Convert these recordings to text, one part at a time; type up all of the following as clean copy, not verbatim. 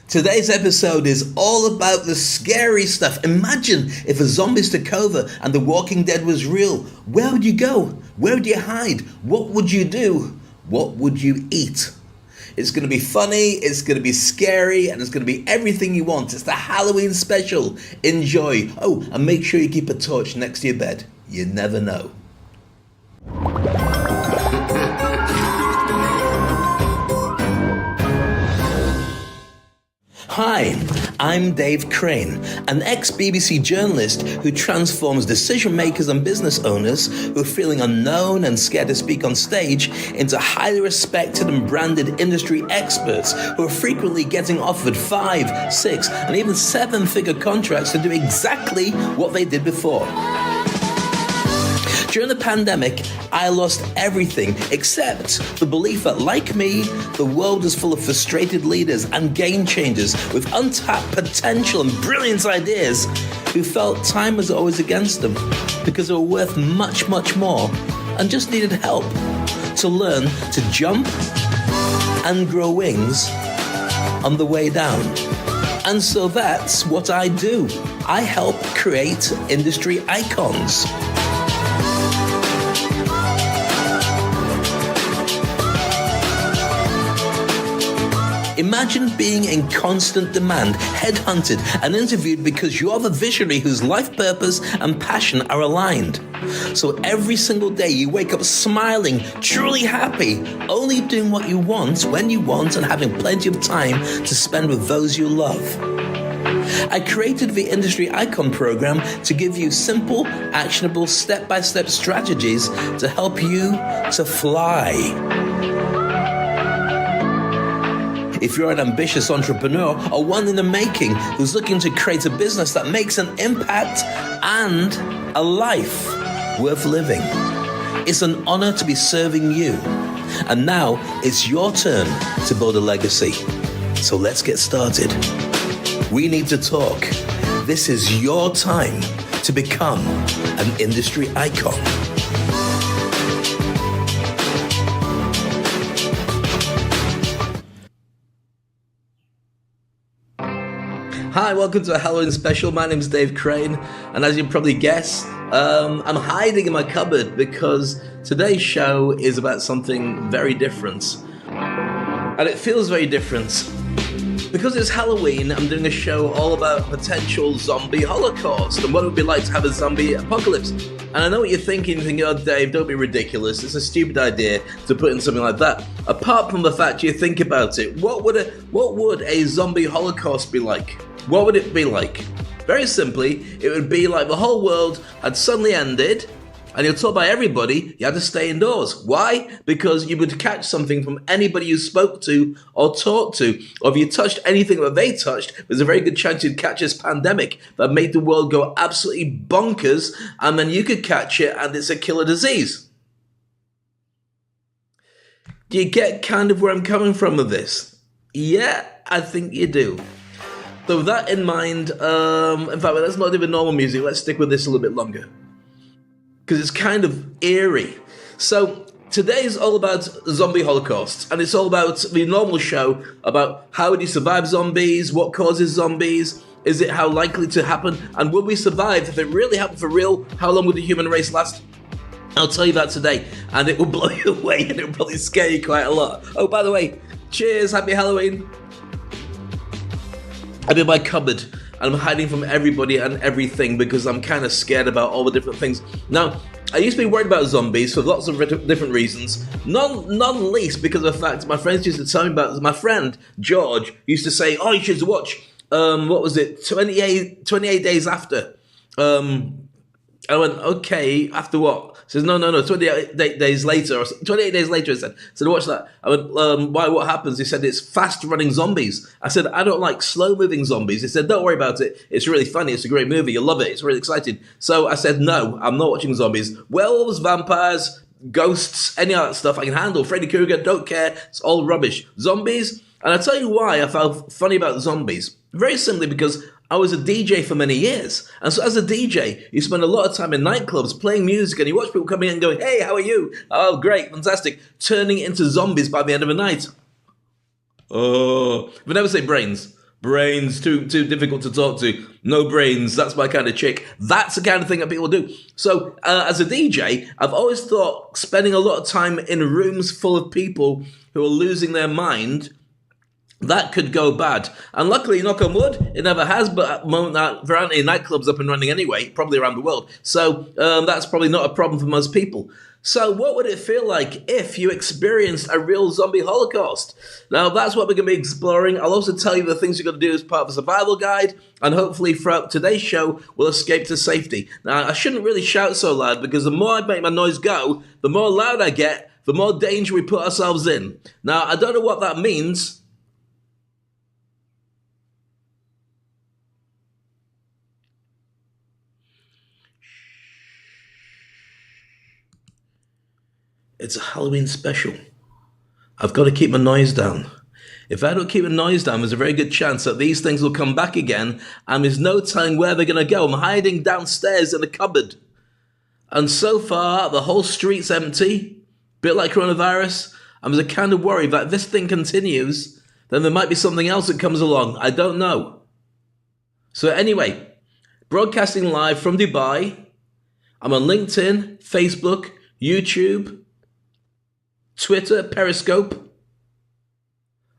Today's episode is all about the scary stuff. Imagine if a zombies took over and The Walking Dead was real. Where would you go? Where would you hide? What would you do? What would you eat? It's going to be funny, it's going to be scary, and it's going to be everything you want. It's the Halloween special. Enjoy. Oh, and make sure you keep a torch next to your bed. You never know. Hi, I'm Dave Crane, an ex-BBC journalist who transforms decision makers and business owners who are feeling unknown and scared to speak on stage into highly respected and branded industry experts who are frequently getting offered 5, 6, and even 7-figure contracts to do exactly what they did before. During the pandemic, I lost everything except the belief that, like me, the world is full of frustrated leaders and game changers with untapped potential and brilliant ideas who felt time was always against them because they were worth much, much more and just needed help to learn to jump and grow wings on the way down. And so that's what I do. I help create industry icons. Imagine being in constant demand, headhunted and interviewed because you're the visionary whose life purpose and passion are aligned. So every single day you wake up smiling, truly happy, only doing what you want, when you want, and having plenty of time to spend with those you love. I created the Industry Icon program to give you simple, actionable, step-by-step strategies to help you to fly. If you're an ambitious entrepreneur or one in the making who's looking to create a business that makes an impact and a life worth living, it's an honor to be serving you. And now it's your turn to build a legacy. So let's get started. We need to talk. This is your time to become an industry icon. Hi, welcome to a Halloween special. My name's Dave Crane, and as you probably guess, I'm hiding in my cupboard because today's show is about something very different. And it feels very different. Because it's Halloween, I'm doing a show all about potential zombie holocaust and what it would be like to have a zombie apocalypse. And I know what you're thinking, oh Dave, don't be ridiculous. It's a stupid idea to put in something like that. Apart from the fact you think about it, what would a zombie holocaust be like? What would it be like? Very simply, it would be like the whole world had suddenly ended and you're told by everybody you had to stay indoors. Why? Because you would catch something from anybody you spoke to or talked to, or if you touched anything that they touched, there's a very good chance you'd catch this pandemic that made the world go absolutely bonkers, and then you could catch it and it's a killer disease. Do you get kind of where I'm coming from with this? Yeah, I think you do. So with that in mind, in fact, let's not do the normal music. Let's stick with this a little bit longer, because it's kind of eerie. So today is all about zombie holocausts, and it's all about the normal show about how do you survive zombies, what causes zombies, is it how likely to happen, and will we survive? If it really happened for real, how long would the human race last? I'll tell you that today, and it will blow you away, and it will probably scare you quite a lot. Oh, by the way, cheers, happy Halloween. I'm in my cupboard and I'm hiding from everybody and everything because I'm kind of scared about all the different things. Now, I used to be worried about zombies for lots of different reasons, none least because of the fact my friends used to tell me about. My friend George used to say, oh, you should watch, 28 Days After. I went, okay, after what? He says, no, 28 days later. Or 28 days later, I said, watch that. I went, why, what happens? He said, it's fast-running zombies. I said, I don't like slow-moving zombies. He said, don't worry about it. It's really funny. It's a great movie. You'll love it. It's really exciting. So I said, no, I'm not watching zombies. Werewolves, vampires, ghosts, any of that stuff I can handle. Freddy Krueger, don't care. It's all rubbish. Zombies, and I'll tell you why I felt funny about zombies. Very simply because I was a DJ for many years. And so as a DJ, you spend a lot of time in nightclubs playing music and you watch people coming in and going, hey, how are you? Oh, great, fantastic. Turning into zombies by the end of the night. Oh, but never say brains. Brains, too difficult to talk to. No brains, that's my kind of chick. That's the kind of thing that people do. So as a DJ, I've always thought spending a lot of time in rooms full of people who are losing their mind, that could go bad. And luckily, knock on wood, it never has, but at the moment that Variety nightclub's up and running anyway, probably around the world. So that's probably not a problem for most people. So what would it feel like if you experienced a real zombie holocaust? Now, that's what we're going to be exploring. I'll also tell you the things you're going to do as part of a survival guide, and hopefully throughout today's show, we'll escape to safety. Now, I shouldn't really shout so loud, because the more I make my noise go, the more loud I get, the more danger we put ourselves in. Now, I don't know what that means. It's a Halloween special. I've got to keep my noise down. If I don't keep my noise down, there's a very good chance that these things will come back again, and there's no telling where they're going to go. I'm hiding downstairs in a cupboard. And so far, the whole street's empty, a bit like coronavirus. And there's a kind of worry that if this thing continues, then there might be something else that comes along. I don't know. So anyway, broadcasting live from Dubai. I'm on LinkedIn, Facebook, YouTube, Twitter, Periscope.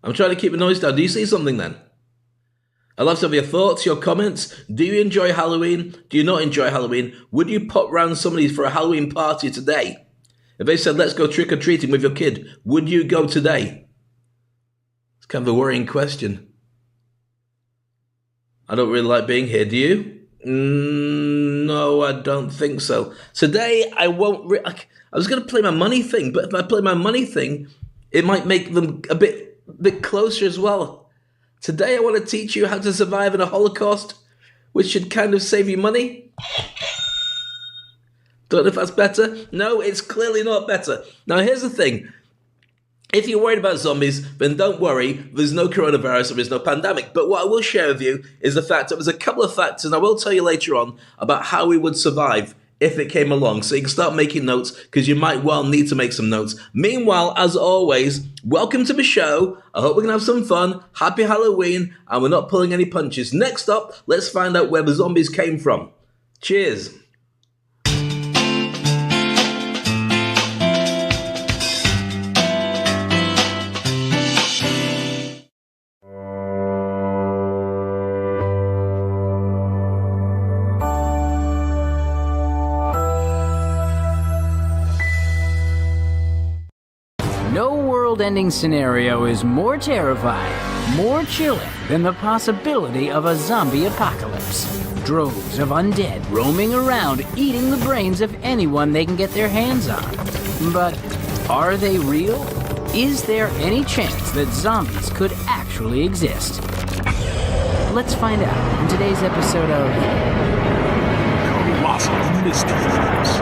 I'm trying to keep the noise down. Do you see something then? I'd love to have your thoughts, your comments. Do you enjoy Halloween? Do you not enjoy Halloween? Would you pop round somebody's for a Halloween party today? If they said, let's go trick-or-treating with your kid, would you go today? It's kind of a worrying question. I don't really like being here, do you? No, I don't think so. Today, I won't... I was going to play my money thing, but if I play my money thing, it might make them a bit closer as well. Today, I want to teach you how to survive in a Holocaust, which should kind of save you money. Don't know if that's better. No, it's clearly not better. Now, here's the thing. If you're worried about zombies, then don't worry. There's no coronavirus or there's no pandemic. But what I will share with you is the fact that there's a couple of factors, and I will tell you later on about how we would survive if it came along. So you can start making notes, because you might well need to make some notes. Meanwhile, as always, welcome to the show. I hope we can have some fun. Happy Halloween, and we're not pulling any punches. Next up, let's find out where the zombies came from. Cheers. No world-ending scenario is more terrifying, more chilling than the possibility of a zombie apocalypse. Droves of undead roaming around, eating the brains of anyone they can get their hands on. But are they real? Is there any chance that zombies could actually exist? Let's find out in today's episode of Colossal Mysteries.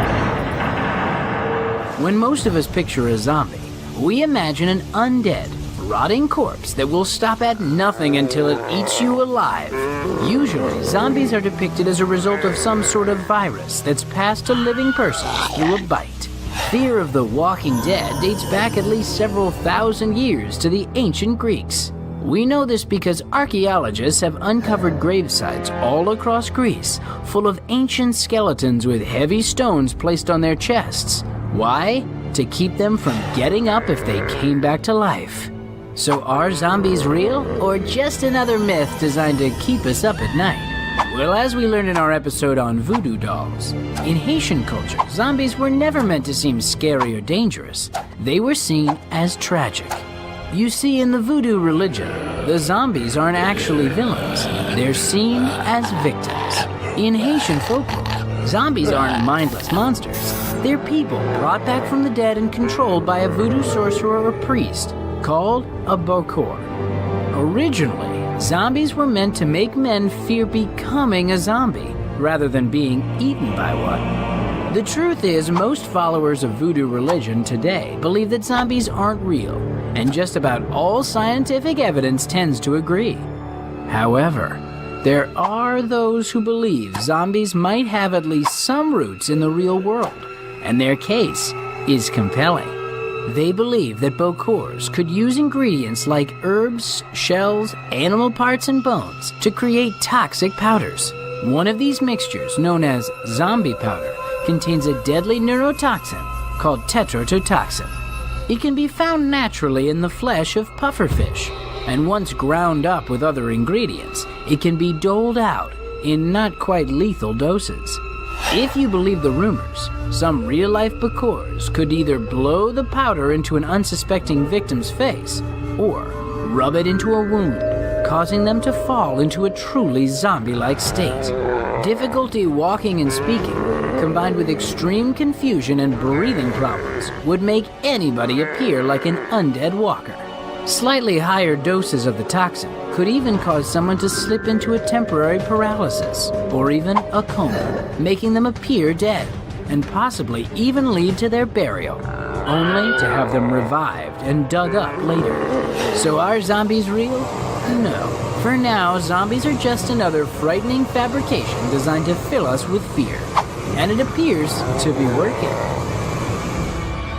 When most of us picture a zombie, we imagine an undead, rotting corpse that will stop at nothing until it eats you alive. Usually, zombies are depicted as a result of some sort of virus that's passed to living persons through a bite. Fear of the walking dead dates back at least several thousand years to the ancient Greeks. We know this because archaeologists have uncovered gravesites all across Greece, full of ancient skeletons with heavy stones placed on their chests. Why? To keep them from getting up if they came back to life. So are zombies real, or just another myth designed to keep us up at night? Well, as we learned in our episode on voodoo dolls, in Haitian culture, zombies were never meant to seem scary or dangerous. They were seen as tragic. You see, in the voodoo religion, the zombies aren't actually villains. They're seen as victims. In Haitian folklore, zombies aren't mindless monsters. They're people brought back from the dead and controlled by a voodoo sorcerer or priest called a bokor. Originally, zombies were meant to make men fear becoming a zombie rather than being eaten by one. The truth is, most followers of voodoo religion today believe that zombies aren't real, and just about all scientific evidence tends to agree. However, there are those who believe zombies might have at least some roots in the real world, and their case is compelling. They believe that Bokors could use ingredients like herbs, shells, animal parts, and bones to create toxic powders. One of these mixtures, known as zombie powder, contains a deadly neurotoxin called tetrodotoxin. It can be found naturally in the flesh of pufferfish, and once ground up with other ingredients, it can be doled out in not quite lethal doses. If you believe the rumors, some real-life Bokors could either blow the powder into an unsuspecting victim's face or rub it into a wound, causing them to fall into a truly zombie-like state. Difficulty walking and speaking, combined with extreme confusion and breathing problems, would make anybody appear like an undead walker. Slightly higher doses of the toxin could even cause someone to slip into a temporary paralysis or even a coma, making them appear dead, and possibly even lead to their burial, only to have them revived and dug up later. So are zombies real? No. For now, zombies are just another frightening fabrication designed to fill us with fear. And it appears to be working.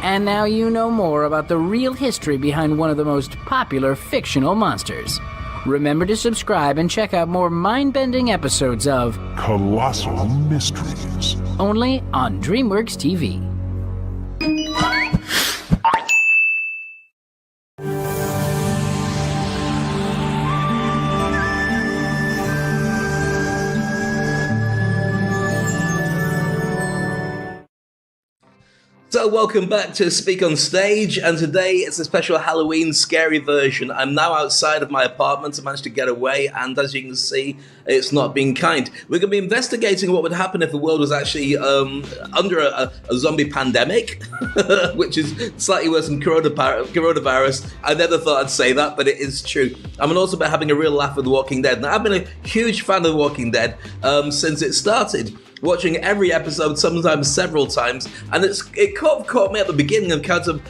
And now you know more about the real history behind one of the most popular fictional monsters. Remember to subscribe and check out more mind-bending episodes of Colossal Mysteries. only on DreamWorks TV. So welcome back to Speak on Stage, and today it's a special Halloween scary version. I'm now outside of my apartment. I managed to get away, and as you can see, it's not been kind. We're going to be investigating what would happen if the world was actually under a zombie pandemic, which is slightly worse than coronavirus. I never thought I'd say that, but it is true. I'm also about having a real laugh with The Walking Dead. Now, I've been a huge fan of The Walking Dead since it started. Watching every episode, sometimes several times, and it caught me at the beginning of kind of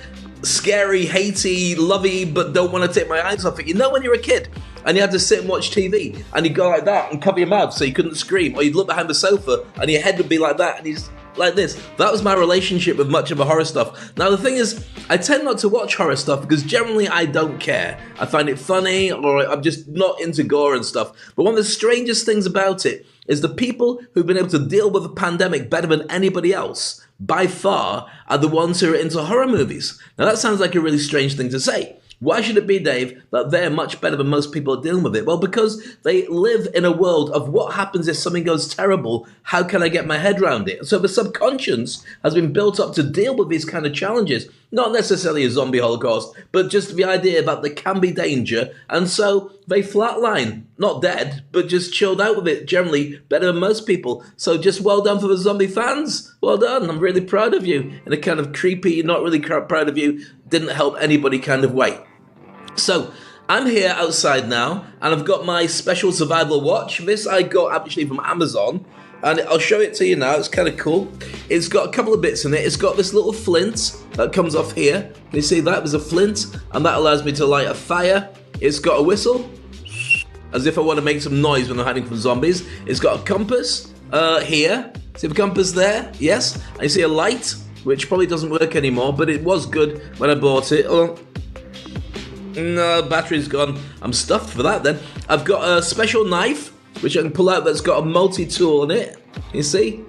scary, hatey, lovey, but don't want to take my eyes off it. You know when you're a kid and you had to sit and watch TV and you'd go like that and cover your mouth so you couldn't scream, or you'd look behind the sofa and your head would be like that and you just like this. That was my relationship with much of the horror stuff. Now the thing is, I tend not to watch horror stuff because generally I don't care. I find it funny, or I'm just not into gore and stuff. But one of the strangest things about it is the people who've been able to deal with the pandemic better than anybody else, by far, are the ones who are into horror movies. Now that sounds like a really strange thing to say. Why should it be, Dave, that they're much better than most people are dealing with it? Well, because they live in a world of what happens if something goes terrible, how can I get my head around it? So the subconscious has been built up to deal with these kind of challenges. Not necessarily a zombie holocaust, but just the idea that there can be danger, and so they flatline. Not dead, but just chilled out with it, generally better than most people. So just well done for the zombie fans. Well done, I'm really proud of you. In a kind of creepy, not really proud of you, didn't help anybody kind of way. So, I'm here outside now, and I've got my special survival watch. This I got actually from Amazon, and I'll show it to you now. It's kind of cool. It's got a couple of bits in it. It's got this little flint that comes off here. Can you see that? There's a flint, and that allows me to light a fire. It's got a whistle, as if I want to make some noise when I'm hiding from zombies. It's got a compass here. See the compass there? Yes. And you see a light, which probably doesn't work anymore, but it was good when I bought it. Oh. No, battery's gone. I'm stuffed for that then. I've got a special knife, which I can pull out, that's got a multi-tool in it. You see?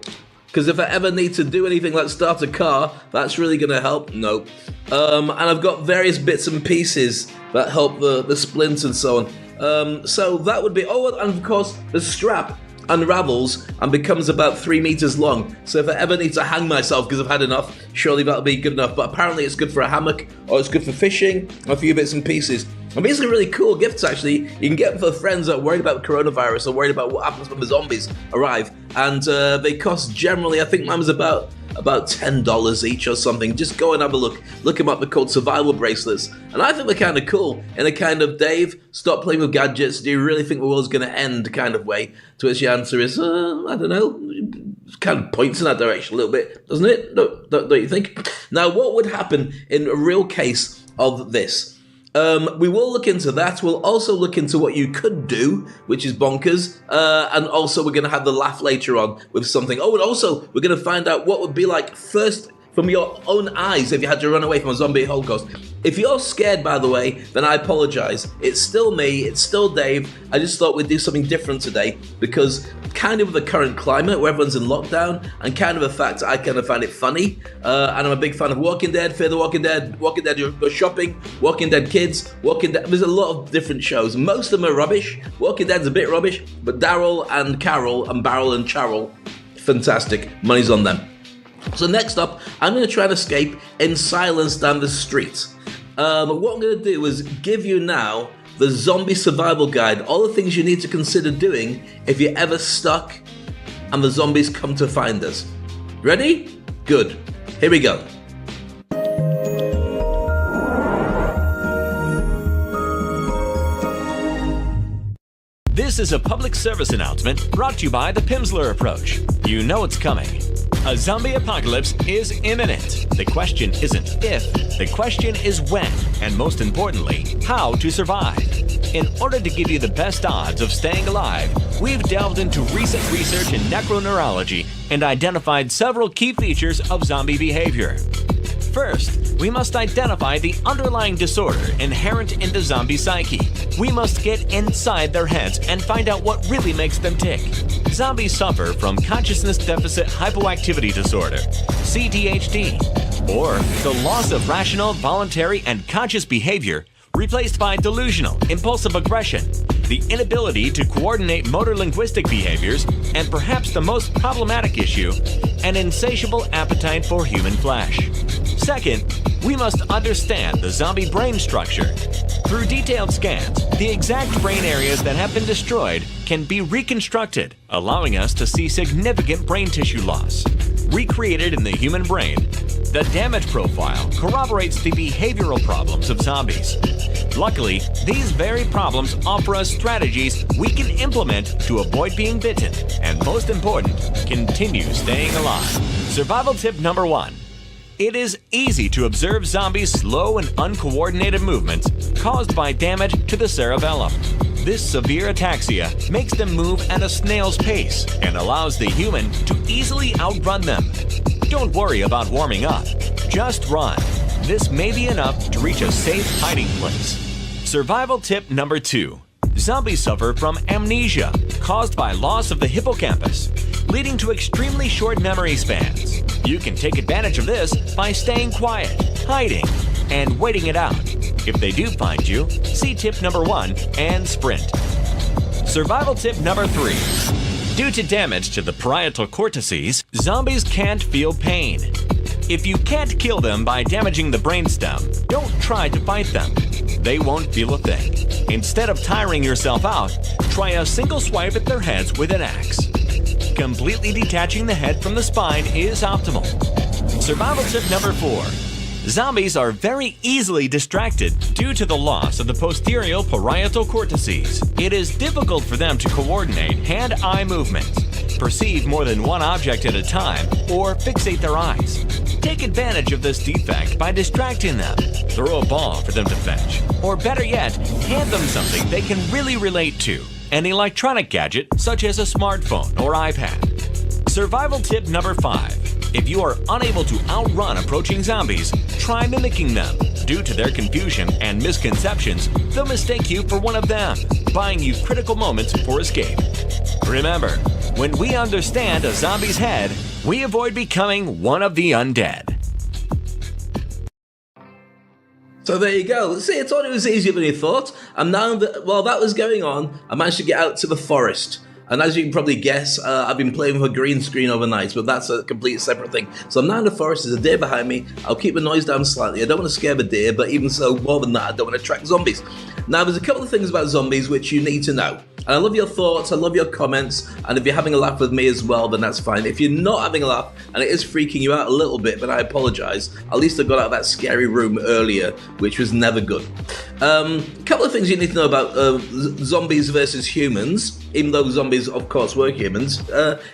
Because if I ever need to do anything like start a car, that's really going to help. No. And I've got various bits and pieces that help the splints and so on. So that would be... Oh, and of course, the strap unravels and becomes about 3 meters long. So if I ever need to hang myself because I've had enough, surely that'll be good enough. But apparently it's good for a hammock, or it's good for fishing, or a few bits and pieces. And these are really cool gifts, actually. You can get them for friends that are worried about coronavirus or worried about what happens when the zombies arrive. And they cost generally, I think mine was about $10 each or something. Just go and have a look. Look them up. They're called survival bracelets. And I think they're kind of cool in a kind of, Dave, stop playing with gadgets. Do you really think the world's going to end kind of way? To which the answer is, I don't know. It kind of points in that direction a little bit, doesn't it? Don't you think? Now, what would happen in a real case of this? We will look into that. We'll also look into what you could do, which is bonkers. And also we're going to have the laugh later on with something. Oh, and also we're going to find out what would be like first from your own eyes if you had to run away from a zombie holocaust. If you're scared, by the way, then I apologize. It's still me, it's still Dave. I just thought we'd do something different today because kind of the current climate where everyone's in lockdown and kind of the fact I kind of find it funny. And I'm a big fan of Walking Dead, Fear the Walking Dead, Walking Dead Go Shopping, Walking Dead Kids, Walking Dead. There's a lot of different shows. Most of them are rubbish. Walking Dead's a bit rubbish, but Daryl and Carol and Barrel and Charol, fantastic. Money's on them. So next up, I'm going to try and escape in silence down the street. What I'm going to do is give you now the zombie survival guide, all the things you need to consider doing if you're ever stuck and the zombies come to find us. Ready? Good. Here we go. This is a public service announcement brought to you by the Pimsleur approach. You know it's coming. A zombie apocalypse is imminent. The question isn't if, the question is when, and most importantly, how to survive. In order to give you the best odds of staying alive, we've delved into recent research in necroneurology and identified several key features of zombie behavior. First, we must identify the underlying disorder inherent in the zombie psyche. We must get inside their heads and find out what really makes them tick. Zombies suffer from consciousness deficit hypoactivity disorder, CDHD, or the loss of rational, voluntary, and conscious behavior replaced by delusional, impulsive aggression, the inability to coordinate motor linguistic behaviors, and perhaps the most problematic issue, an insatiable appetite for human flesh. Second, we must understand the zombie brain structure. Through detailed scans, the exact brain areas that have been destroyed can be reconstructed, allowing us to see significant brain tissue loss. Recreated in the human brain, the damage profile corroborates the behavioral problems of zombies. Luckily, these very problems offer us strategies we can implement to avoid being bitten, and most important, continue staying alive. Survival tip number 1. It is easy to observe zombies' slow and uncoordinated movements caused by damage to the cerebellum. This severe ataxia makes them move at a snail's pace and allows the human to easily outrun them. Don't worry about warming up, just run. This may be enough to reach a safe hiding place. Survival tip number 2. Zombies suffer from amnesia caused by loss of the hippocampus, leading to extremely short memory spans. You can take advantage of this by staying quiet, hiding, and waiting it out. If they do find you, see tip number 1 and sprint. Survival tip number 3. Due to damage to the parietal cortices, zombies can't feel pain. If you can't kill them by damaging the brainstem, don't try to fight them. They won't feel a thing. Instead of tiring yourself out, try a single swipe at their heads with an axe. Completely detaching the head from the spine is optimal. Survival tip number 4. Zombies are very easily distracted due to the loss of the posterior parietal cortices. It is difficult for them to coordinate hand-eye movements, perceive more than one object at a time, or fixate their eyes. Take advantage of this defect by distracting them. Throw a ball for them to fetch. Or better yet, hand them something they can really relate to. An electronic gadget such as a smartphone or iPad. Survival tip number 5. If you are unable to outrun approaching zombies, try mimicking them. Due to their confusion and misconceptions, they'll mistake you for one of them, buying you critical moments for escape. Remember, when we understand a zombie's head, we avoid becoming one of the undead. So there you go. See, I thought it was easier than you thought. And now that, while that was going on, I managed to get out to the forest. And as you can probably guess, I've been playing with a green screen overnight, but that's a complete separate thing. So I'm now in the forest, there's a deer behind me. I'll keep the noise down slightly. I don't want to scare the deer, but even so, more than that, I don't want to attract zombies. Now, there's a couple of things about zombies which you need to know. And I love your thoughts, I love your comments, and if you're having a laugh with me as well, then that's fine. If you're not having a laugh, and it is freaking you out a little bit, then I apologize. At least I got out of that scary room earlier, which was never good. A couple of things you need to know about zombies versus humans, even though zombies, of course, were humans,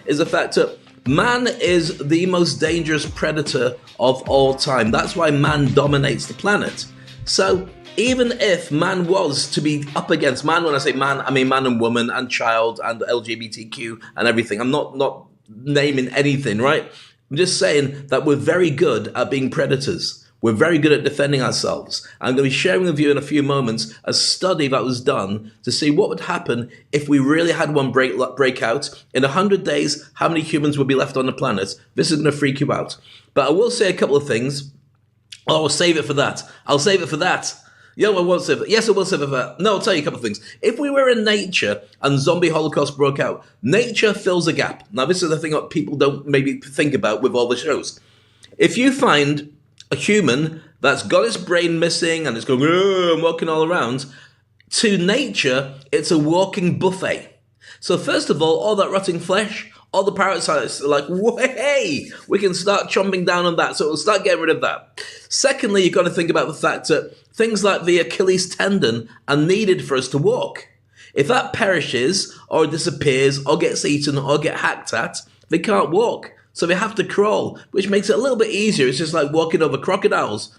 is the fact that man is the most dangerous predator of all time. That's why man dominates the planet. So, even if man was to be up against man, when I say man, I mean man and woman and child and LGBTQ and everything. I'm not naming anything, right? I'm just saying that we're very good at being predators. We're very good at defending ourselves. I'm going to be sharing with you in a few moments a study that was done to see what would happen if we really had one break out. In 100 days, how many humans would be left on the planet? This is going to freak you out. But I will say a couple of things. Oh, I'll save it for that. I'll save it for that. I won't save it. Yes, I will save it for that. No, I'll tell you a couple of things. If we were in nature and zombie holocaust broke out, nature fills a gap. Now, this is the thing that people don't maybe think about with all the shows. If you find a human that's got its brain missing and it's going, and walking all around, to nature, it's a walking buffet. So first of all that rotting flesh, all the parasites are like, hey, we can start chomping down on that. So we'll start getting rid of that. Secondly, you've got to think about the fact that things like the Achilles tendon are needed for us to walk. If that perishes or disappears or gets eaten or get hacked at, they can't walk. So they have to crawl, which makes it a little bit easier. It's just like walking over crocodiles,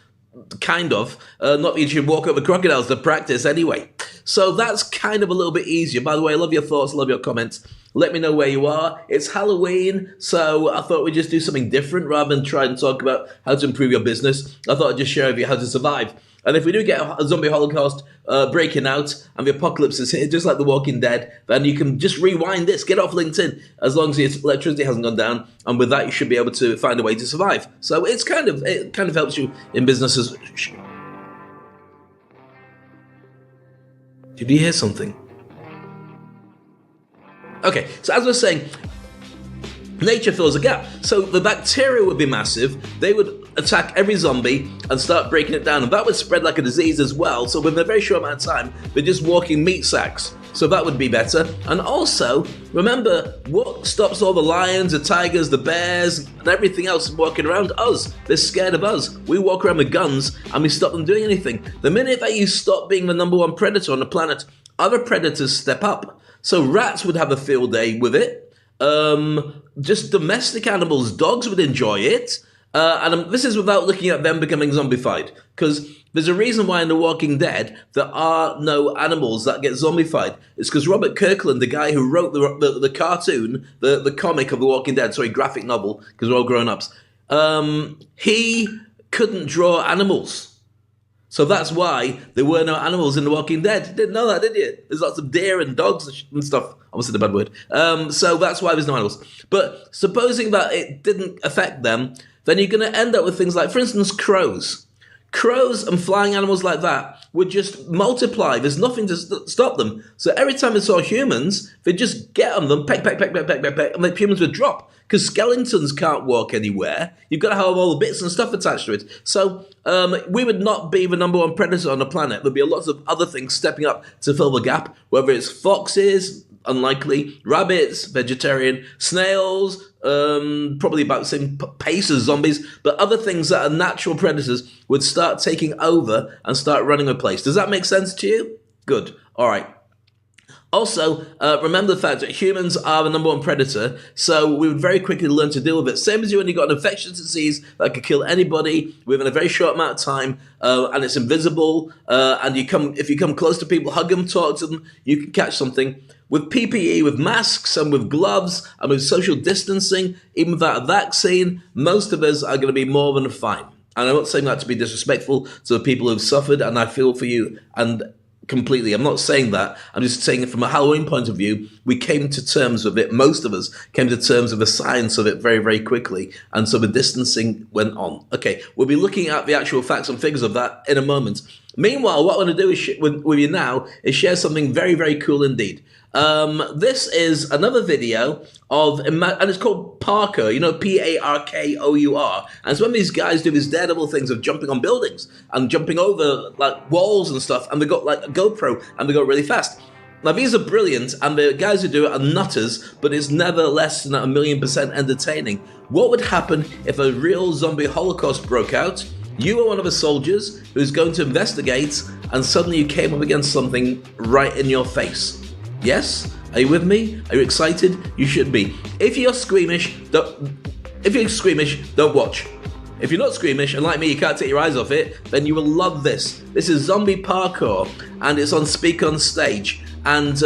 kind of. Not that you should walk over crocodiles to practice anyway. So that's kind of a little bit easier. By the way, I love your thoughts, love your comments. Let me know where you are. It's Halloween, so I thought we'd just do something different rather than try and talk about how to improve your business. I thought I'd just share with you how to survive. And if we do get a zombie holocaust breaking out and the apocalypse is here, just like The Walking Dead, then you can just rewind this, get off LinkedIn, as long as the electricity hasn't gone down. And with that, you should be able to find a way to survive. So it kind of helps you in businesses. Did you hear something? Okay, so as I was saying, nature fills a gap. So the bacteria would be massive. They would attack every zombie and start breaking it down. And that would spread like a disease as well. So within a very short amount of time, they're just walking meat sacks. So that would be better. And also, remember, what stops all the lions, the tigers, the bears, and everything else walking around? Us. They're scared of us. We walk around with guns and we stop them doing anything. The minute that you stop being the number one predator on the planet, other predators step up. So rats would have a field day with it. Just domestic animals, dogs would enjoy it. And this is without looking at them becoming zombified. Because there's a reason why in The Walking Dead there are no animals that get zombified. It's because Robert Kirkland, the guy who wrote the cartoon, the comic of The Walking Dead, sorry, graphic novel, because we're all grown-ups, he couldn't draw animals. So that's why there were no animals in The Walking Dead. You didn't know that, did you? There's lots of deer and dogs and stuff. I almost said a bad word. So that's why there's no animals. But supposing that it didn't affect them, then you're going to end up with things like, for instance, crows. Crows and flying animals like that would just multiply. There's nothing to stop them. So every time they saw humans, they'd just get on them, peck, peck, peck, peck, peck, peck, peck, and the humans would drop. Because skeletons can't walk anywhere. You've got to have all the bits and stuff attached to it. So we would not be the number one predator on the planet. There'd be lots of other things stepping up to fill the gap, whether it's foxes, unlikely, rabbits, vegetarian, snails, probably about the same pace as zombies, but other things that are natural predators would start taking over and start running the place. Does that make sense to you? Good. All right. Also, remember the fact that humans are the number one predator, so we would very quickly learn to deal with it. Same as you when you've got an infectious disease that could kill anybody within a very short amount of time, and it's invisible, and if you come close to people, hug them, talk to them, you can catch something. With PPE, with masks, and with gloves, and with social distancing, even without a vaccine, most of us are going to be more than fine. And I'm not saying that to be disrespectful to the people who've suffered, and I feel for you, and completely. I'm not saying that. I'm just saying it from a Halloween point of view. We came to terms with it. Most of us came to terms with the science of it very, very quickly. And so the distancing went on. Okay, we'll be looking at the actual facts and figures of that in a moment. Meanwhile, what I want to do is with you now is share something very, very cool indeed. This is another video of, and it's called Parkour, Parkour. And it's when these guys do these daredevil things of jumping on buildings and jumping over like walls and stuff, and they got like a GoPro and they go really fast. Now these are brilliant, and the guys who do it are nutters, but it's never less than 1,000,000% entertaining. What would happen if a real zombie holocaust broke out? You were one of the soldiers who's going to investigate, and suddenly you came up against something right in your face. Yes? Are you with me? Are you excited? You should be. If you're squeamish, don't watch. If you're not squeamish, and like me, you can't take your eyes off it, then you will love this. This is Zombie Parkour, and it's on Speak Onstage. And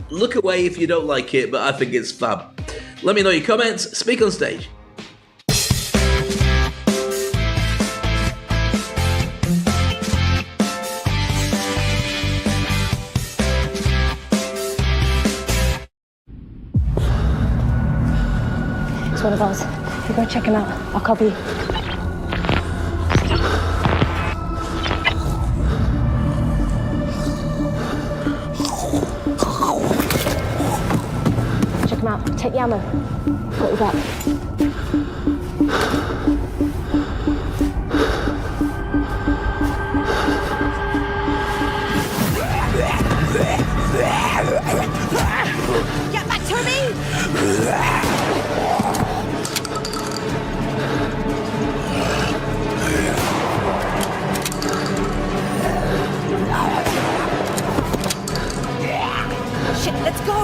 look away if you don't like it, but I think it's fab. Let me know your comments. Speak Onstage. one of ours. You go check him out. I'll copy you. Check him out. Take the ammo. Got your back. Get back to me! Shit, let's go!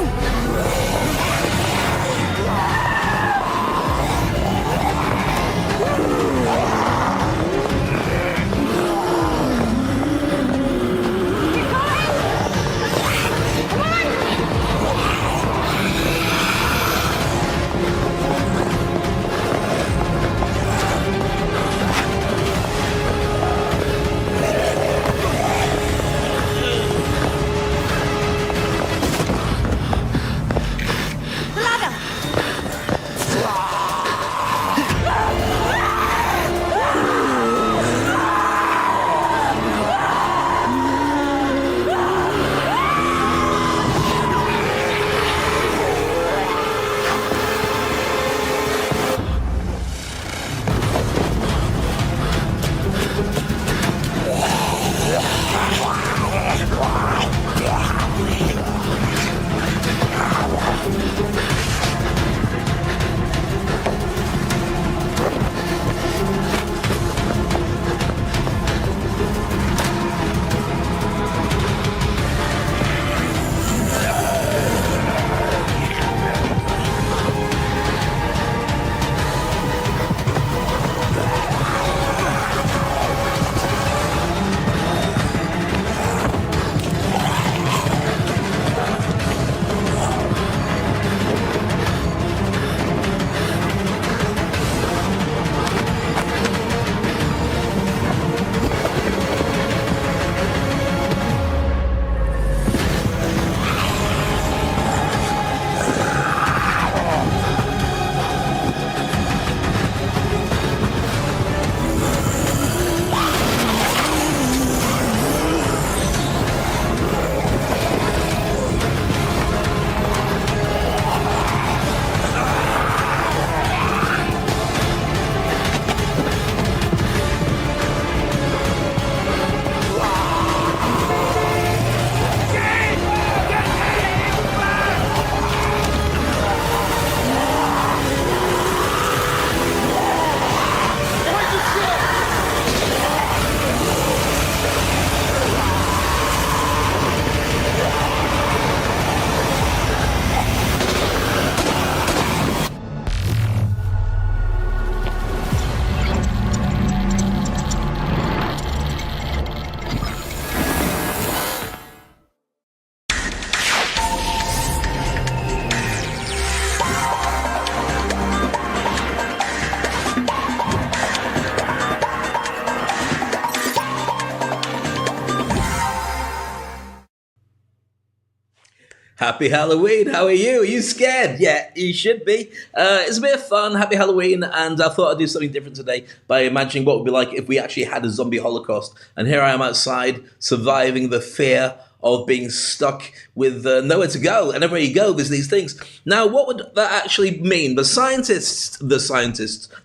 Happy Halloween. How are you? Are you scared? Yeah, you should be. It's a bit of fun. Happy Halloween. And I thought I'd do something different today by imagining what it would be like if we actually had a zombie holocaust. And here I am outside, surviving the fear of being stuck with nowhere to go. And everywhere you go, there's these things. Now, what would that actually mean? The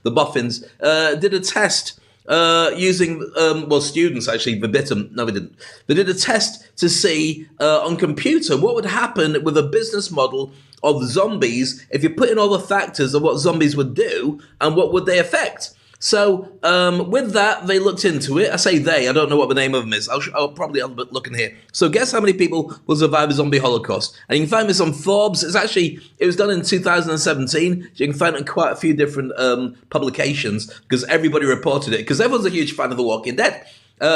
boffins, did a test using, students actually verbatim. No, they didn't. They did a test to see on computer what would happen with a business model of zombies if you put in all the factors of what zombies would do and what would they affect. So with that, they looked into it. I say they, I don't know what the name of them is. I'll probably have a bit looking here. So guess how many people will survive a zombie holocaust? And you can find this on Forbes. It was done in 2017. You can find it in quite a few different publications because everybody reported it. Because everyone's a huge fan of The Walking Dead.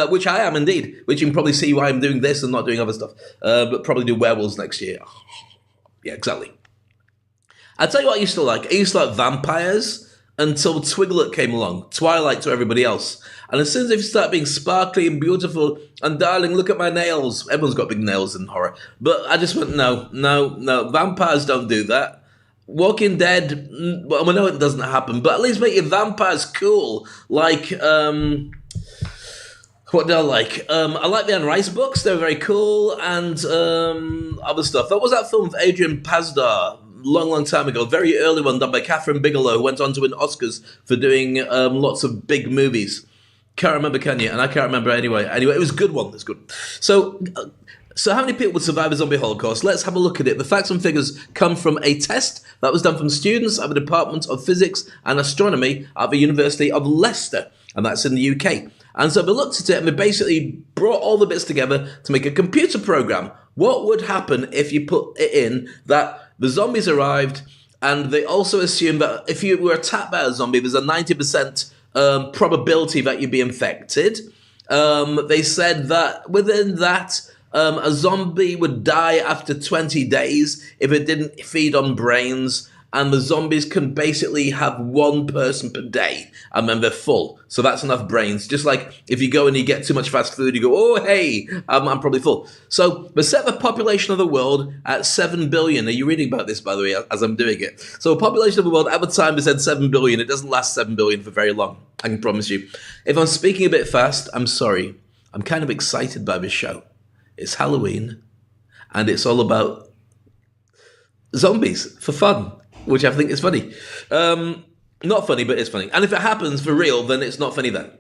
Which I am indeed. Which you can probably see why I'm doing this and not doing other stuff. But probably do werewolves next year. Yeah, exactly. I'll tell you what I used to like. I used to like vampires. Until Twiglet came along, Twilight to everybody else. And as soon as they start being sparkly and beautiful, and darling, look at my nails. Everyone's got big nails in horror. But I just went, no, vampires don't do that. Walking Dead, well, I know it doesn't happen, but at least make your vampires cool. Like, what do I like? I like the Anne Rice books. They were very cool. And other stuff. That was that film with Adrian Pasdar, long time ago. Very early one done by Catherine Bigelow, who went on to win Oscars for doing lots of big movies. Can't remember, can you? And I can't remember anyway. Anyway, it was a good one. It was good. So how many people would survive a zombie holocaust? Let's have a look at it. The facts and figures come from a test that was done from students at the Department of Physics and Astronomy at the University of Leicester, and that's in the UK. And so they looked at it and they basically brought all the bits together to make a computer program. What would happen if you put it in that the zombies arrived, and they also assumed that if you were attacked by a zombie, there's a 90% probability that you'd be infected. They said that within that, a zombie would die after 20 days if it didn't feed on brains, and the zombies can basically have one person per day, and then they're full. So that's enough brains. Just like if you go and you get too much fast food, you go, oh, hey, I'm probably full. So they set the population of the world at 7 billion. Are you reading about this, by the way, as I'm doing it? So the population of the world, at the time, they said 7 billion. It doesn't last 7 billion for very long, I can promise you. If I'm speaking a bit fast, I'm sorry. I'm kind of excited by this show. It's Halloween, and it's all about zombies for fun, which I think is funny. Not funny, but it's funny. And if it happens for real, then it's not funny then.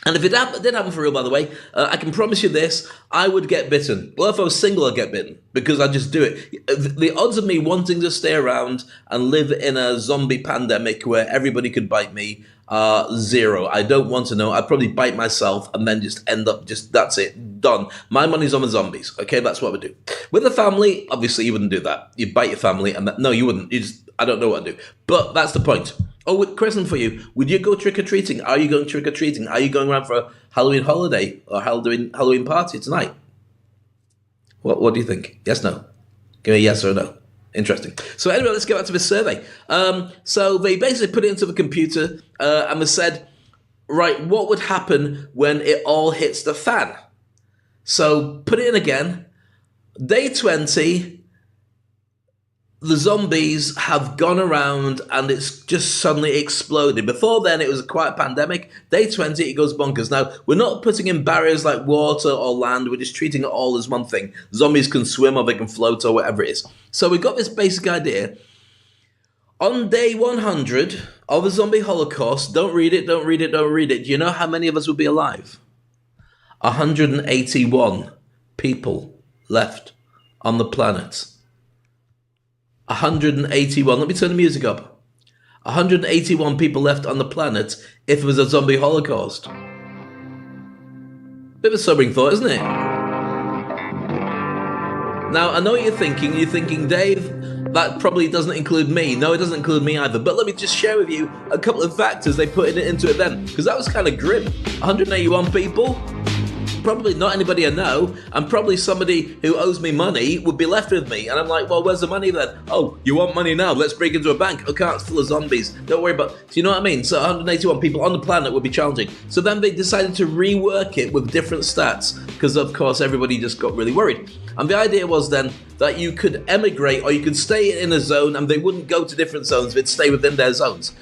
And if it did happen for real, by the way, I can promise you this, I would get bitten. Well, if I was single, I'd get bitten, because I'd just do it. The odds of me wanting to stay around and live in a zombie pandemic where everybody could bite me are zero. I don't want to know. I'd probably bite myself and then just end up that's it, done. My money's on the zombies, okay? That's what I would do. With a family, obviously you wouldn't do that. You'd bite your family, and no, you wouldn't. I don't know what I'd do. But that's the point. Oh, question for you. Would you go trick-or-treating? Are you going trick-or-treating? Are you going around for a Halloween holiday or Halloween party tonight? What do you think? Yes, no? Give me a yes or a no. Interesting. So anyway, let's get back to this survey. So they basically put it into the computer and they said, right, what would happen when it all hits the fan? So put it in again. Day 20, the zombies have gone around and it's just suddenly exploded. Before then, it was a quiet pandemic. Day 20, it goes bonkers. Now, we're not putting in barriers like water or land. We're just treating it all as one thing. Zombies can swim or they can float or whatever it is. So we've got this basic idea. On day 100 of the zombie holocaust, don't read it. Do you know how many of us would be alive? 181 people left on the planet. 181. Let me turn the music up. 181 people left on the planet if it was a zombie holocaust. Bit of a sobering thought, isn't it? Now, I know what you're thinking. You're thinking, Dave, that probably doesn't include me. No, it doesn't include me either. But let me just share with you a couple of factors they put into it then, because that was kind of grim. 181 people. Probably not anybody I know, and probably somebody who owes me money would be left with me. And I'm like, well, where's the money then? Oh, you want money now? Let's break into a bank. Okay, it's full of zombies. Don't worry about it. Do you know what I mean? So 181 people on the planet would be challenging. So then they decided to rework it with different stats, because of course everybody just got really worried. And the idea was then that you could emigrate or you could stay in a zone and they wouldn't go to different zones, they'd stay within their zones.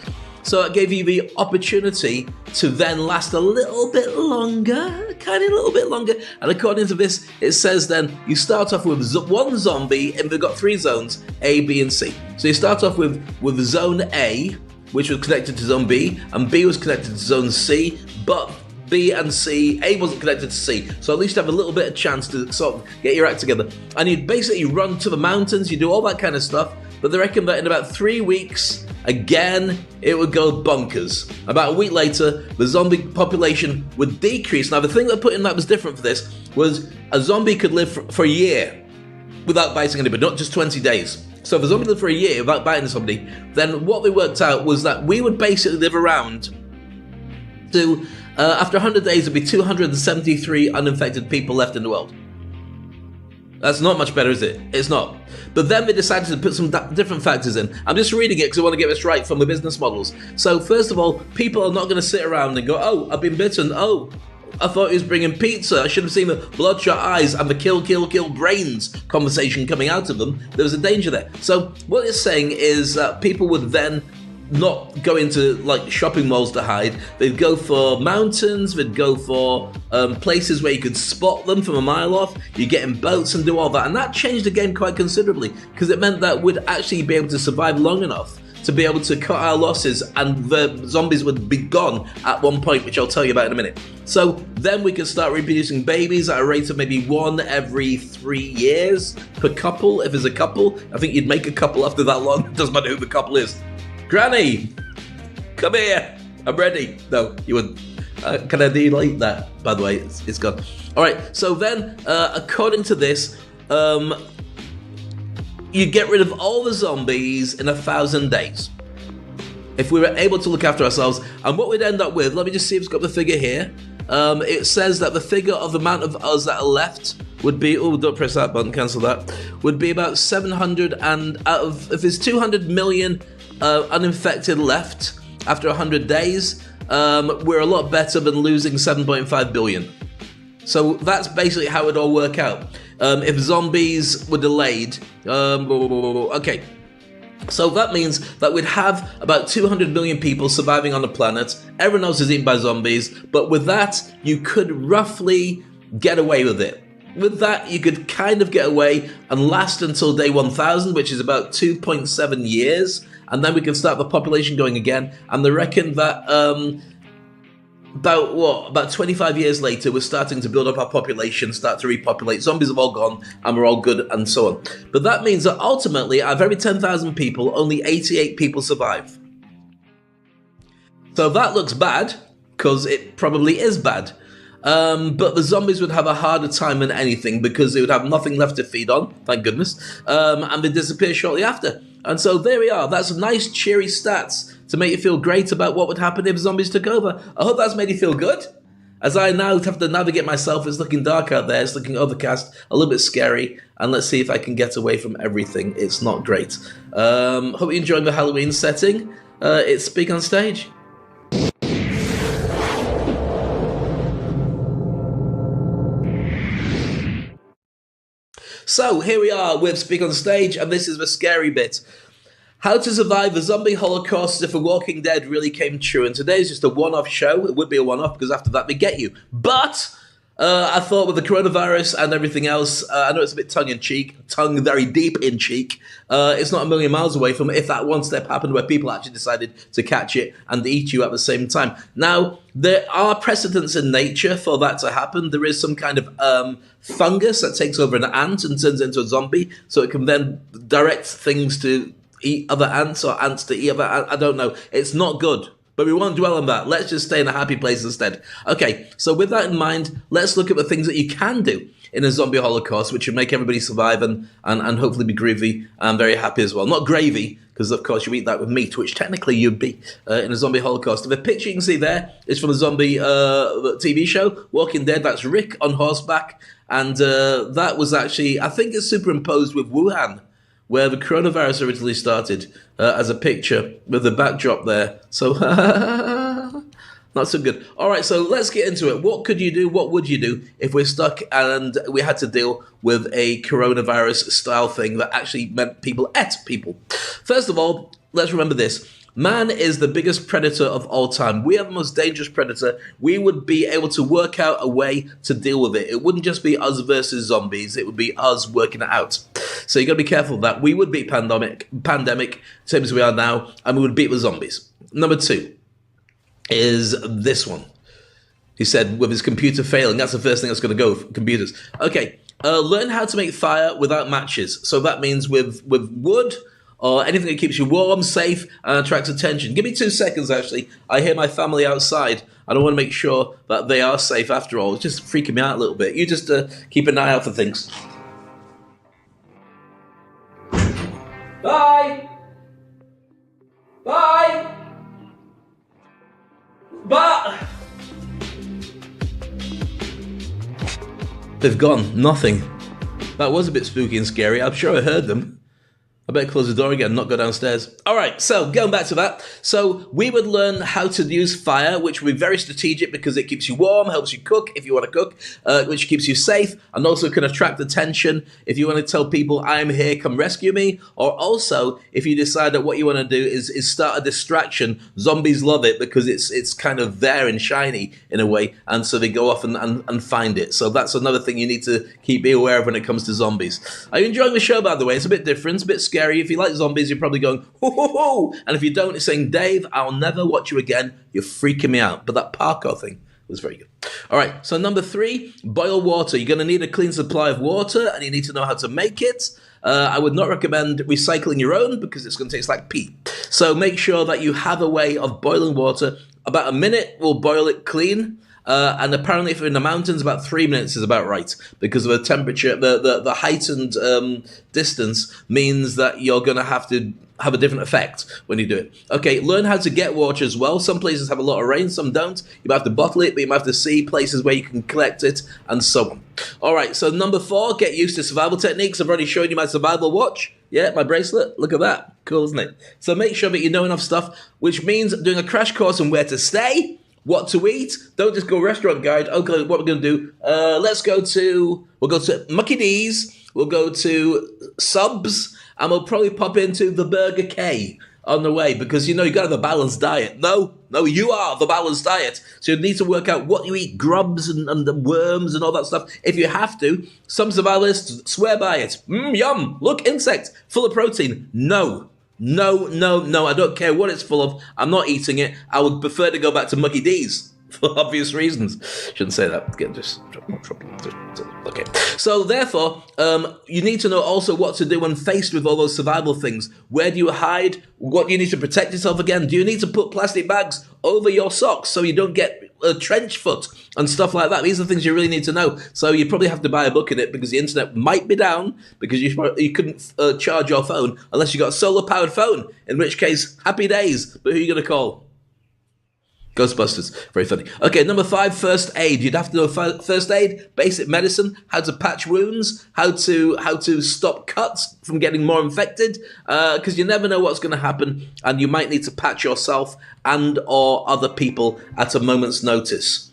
So it gave you the opportunity to then last a little bit longer, kind of a little bit longer. And according to this, it says then you start off with one zombie, and they've got 3 zones, A, B, and C. So you start off with zone A, which was connected to zone B, and B was connected to zone C, but B and C, A wasn't connected to C. So at least you have a little bit of chance to sort of get your act together. And you'd basically run to the mountains, you do all that kind of stuff, but they reckon that in about 3 weeks, again, it would go bonkers. About a week later, the zombie population would decrease. Now, the thing they put in that was different for this was a zombie could live for a year without biting anybody, not just 20 days. So if a zombie lived for a year without biting somebody, then what they worked out was that we would basically live around to, after 100 days, there'd be 273 uninfected people left in the world. That's not much better, is it? It's not. But then they decided to put some different factors in. I'm just reading it because I want to get this right from the business models. So first of all, people are not going to sit around and go, oh, I've been bitten. Oh, I thought he was bringing pizza. I should have seen the bloodshot eyes and the kill, kill, kill brains conversation coming out of them. There was a danger there. So what it's saying is that people would then not go into like shopping malls to hide. They'd go for mountains, they'd go for places where you could spot them from a mile off. You get in boats and do all that. And that changed the game quite considerably because it meant that we'd actually be able to survive long enough to be able to cut our losses, and the zombies would be gone at one point, which I'll tell you about in a minute. So then we could start reproducing babies at a rate of maybe 1 every 3 years per couple. If there's a couple, I think you'd make a couple after that long. It doesn't matter who the couple is. Granny, come here. I'm ready. No, you wouldn't. Can I delete that? By the way, it's gone. All right. So then, according to this, you get rid of all the zombies in 1,000 days. If we were able to look after ourselves, and what we'd end up with, let me just see if it's got the figure here. It says that the figure of the amount of us that are left would be, oh, don't press that button, cancel that, would be about 700, and if there's 200 million uninfected left after 100 days, we're a lot better than losing 7.5 billion. So that's basically how it all work out. If zombies were delayed, okay. So that means that we'd have about 200 million people surviving on the planet. Everyone else is eaten by zombies, but with that, you could roughly get away with it. With that, you could kind of get away and last until day 1,000, which is about 2.7 years, and then we can start the population going again. And they reckon that about 25 years later, we're starting to build up our population, start to repopulate. Zombies have all gone, and we're all good, and so on. But that means that ultimately, out of every 10,000 people, only 88 people survive. So that looks bad, because it probably is bad. But the zombies would have a harder time than anything, because they would have nothing left to feed on, thank goodness, and they'd disappear shortly after. And so there we are. That's nice, cheery stats to make you feel great about what would happen if zombies took over. I hope that's made you feel good. As I now have to navigate myself, it's looking dark out there, it's looking overcast, a little bit scary, and let's see if I can get away from everything. It's not great. Hope you're enjoying the Halloween setting. It's Speak on Stage. So here we are with Speak on Stage, and this is the scary bit. How to survive the zombie holocaust if The Walking Dead really came true. And today is just a one-off show. It would be a one-off because after that they get you. But I thought with the coronavirus and everything else, I know it's a bit tongue-in-cheek, tongue very deep in cheek. It's not a million miles away from if that one step happened where people actually decided to catch it and eat you at the same time. Now, there are precedents in nature for that to happen. There is some kind of fungus that takes over an ant and turns into a zombie, so it can then direct things to eat other ants or ants to eat other ants. I don't know. It's not good. But we won't dwell on that. Let's just stay in a happy place instead. Okay, so with that in mind, let's look at the things that you can do in a zombie holocaust, which would make everybody survive and hopefully be groovy and very happy as well. Not gravy, because of course you eat that with meat, which technically you'd be in a zombie holocaust. The picture you can see there is from a zombie TV show, Walking Dead. That's Rick on horseback. And that was actually, I think it's superimposed with Wuhan, where the coronavirus originally started, as a picture with the backdrop there. So, not so good. All right, so let's get into it. What could you do? What would you do if we're stuck and we had to deal with a coronavirus-style thing that actually meant people ate people? First of all, let's remember this. Man is the biggest predator of all time. We are the most dangerous predator. We would be able to work out a way to deal with it. It wouldn't just be us versus zombies. It would be us working it out. So you got to be careful of that. We would beat pandemic, same as we are now, and we would beat the zombies. Number 2 is this one. He said, with his computer failing, that's the first thing that's going to go, computers. Okay, learn how to make fire without matches. So that means with wood, or anything that keeps you warm, safe, and attracts attention. Give me 2 seconds, actually. I hear my family outside. I don't want to make sure that they are safe after all. It's just freaking me out a little bit. You just keep an eye out for things. Bye! Bye! Bye! They've gone. Nothing. That was a bit spooky and scary. I'm sure I heard them. I better close the door again, not go downstairs. All right, so going back to that. So we would learn how to use fire, which would be very strategic because it keeps you warm, helps you cook if you want to cook, which keeps you safe, and also can attract attention if you want to tell people, I'm here, come rescue me. Or also, if you decide that what you want to do is start a distraction, zombies love it because it's kind of there and shiny in a way, and so they go off and find it. So that's another thing you need to be aware of when it comes to zombies. Are you enjoying the show, by the way? It's a bit different, it's a bit scary. If you like zombies, you're probably going, ho, ho, ho. And if you don't, it's saying, Dave, I'll never watch you again. You're freaking me out. But that parkour thing was very good. All right, so number 3, boil water. You're going to need a clean supply of water, and you need to know how to make it. I would not recommend recycling your own because it's going to taste like pee. So make sure that you have a way of boiling water. About a minute will boil it clean. And apparently if you're in the mountains, about 3 minutes is about right because of the temperature. The heightened distance means that you're going to have a different effect when you do it. Okay, learn how to get water as well. Some places have a lot of rain, some don't. You might have to bottle it, but you might have to see places where you can collect it and so on. All right, so number 4, get used to survival techniques. I've already shown you my survival watch. Yeah, my bracelet. Look at that. Cool, isn't it? So make sure that you know enough stuff, which means doing a crash course on where to stay, what to eat. Don't just go restaurant guide. Okay, what we're going to do, we'll go to Mucky D's, we'll go to Subs, and we'll probably pop into the Burger K on the way because, you got to have a balanced diet. No, you are the balanced diet. So you need to work out what you eat, grubs and the worms and all that stuff. If you have to, some survivalists swear by it. Yum, look, insect, full of protein. No, I don't care what it's full of. I'm not eating it. I would prefer to go back to Mucky D's for obvious reasons. Shouldn't say that. Okay. So therefore, you need to know also what to do when faced with all those survival things. Where do you hide? What do you need to protect yourself again? Do you need to put plastic bags over your socks so you don't get a trench foot and stuff like that? These are things you really need to know. So you probably have to buy a book in it because the internet might be down because you couldn't charge your phone unless you got a solar powered phone, in which case, happy days. But who are you going to call? Ghostbusters. Very funny. Okay, number 5, first aid. You'd have to know first aid, basic medicine, how to patch wounds, how to stop cuts from getting more infected, because you never know what's going to happen, and you might need to patch yourself and or other people at a moment's notice.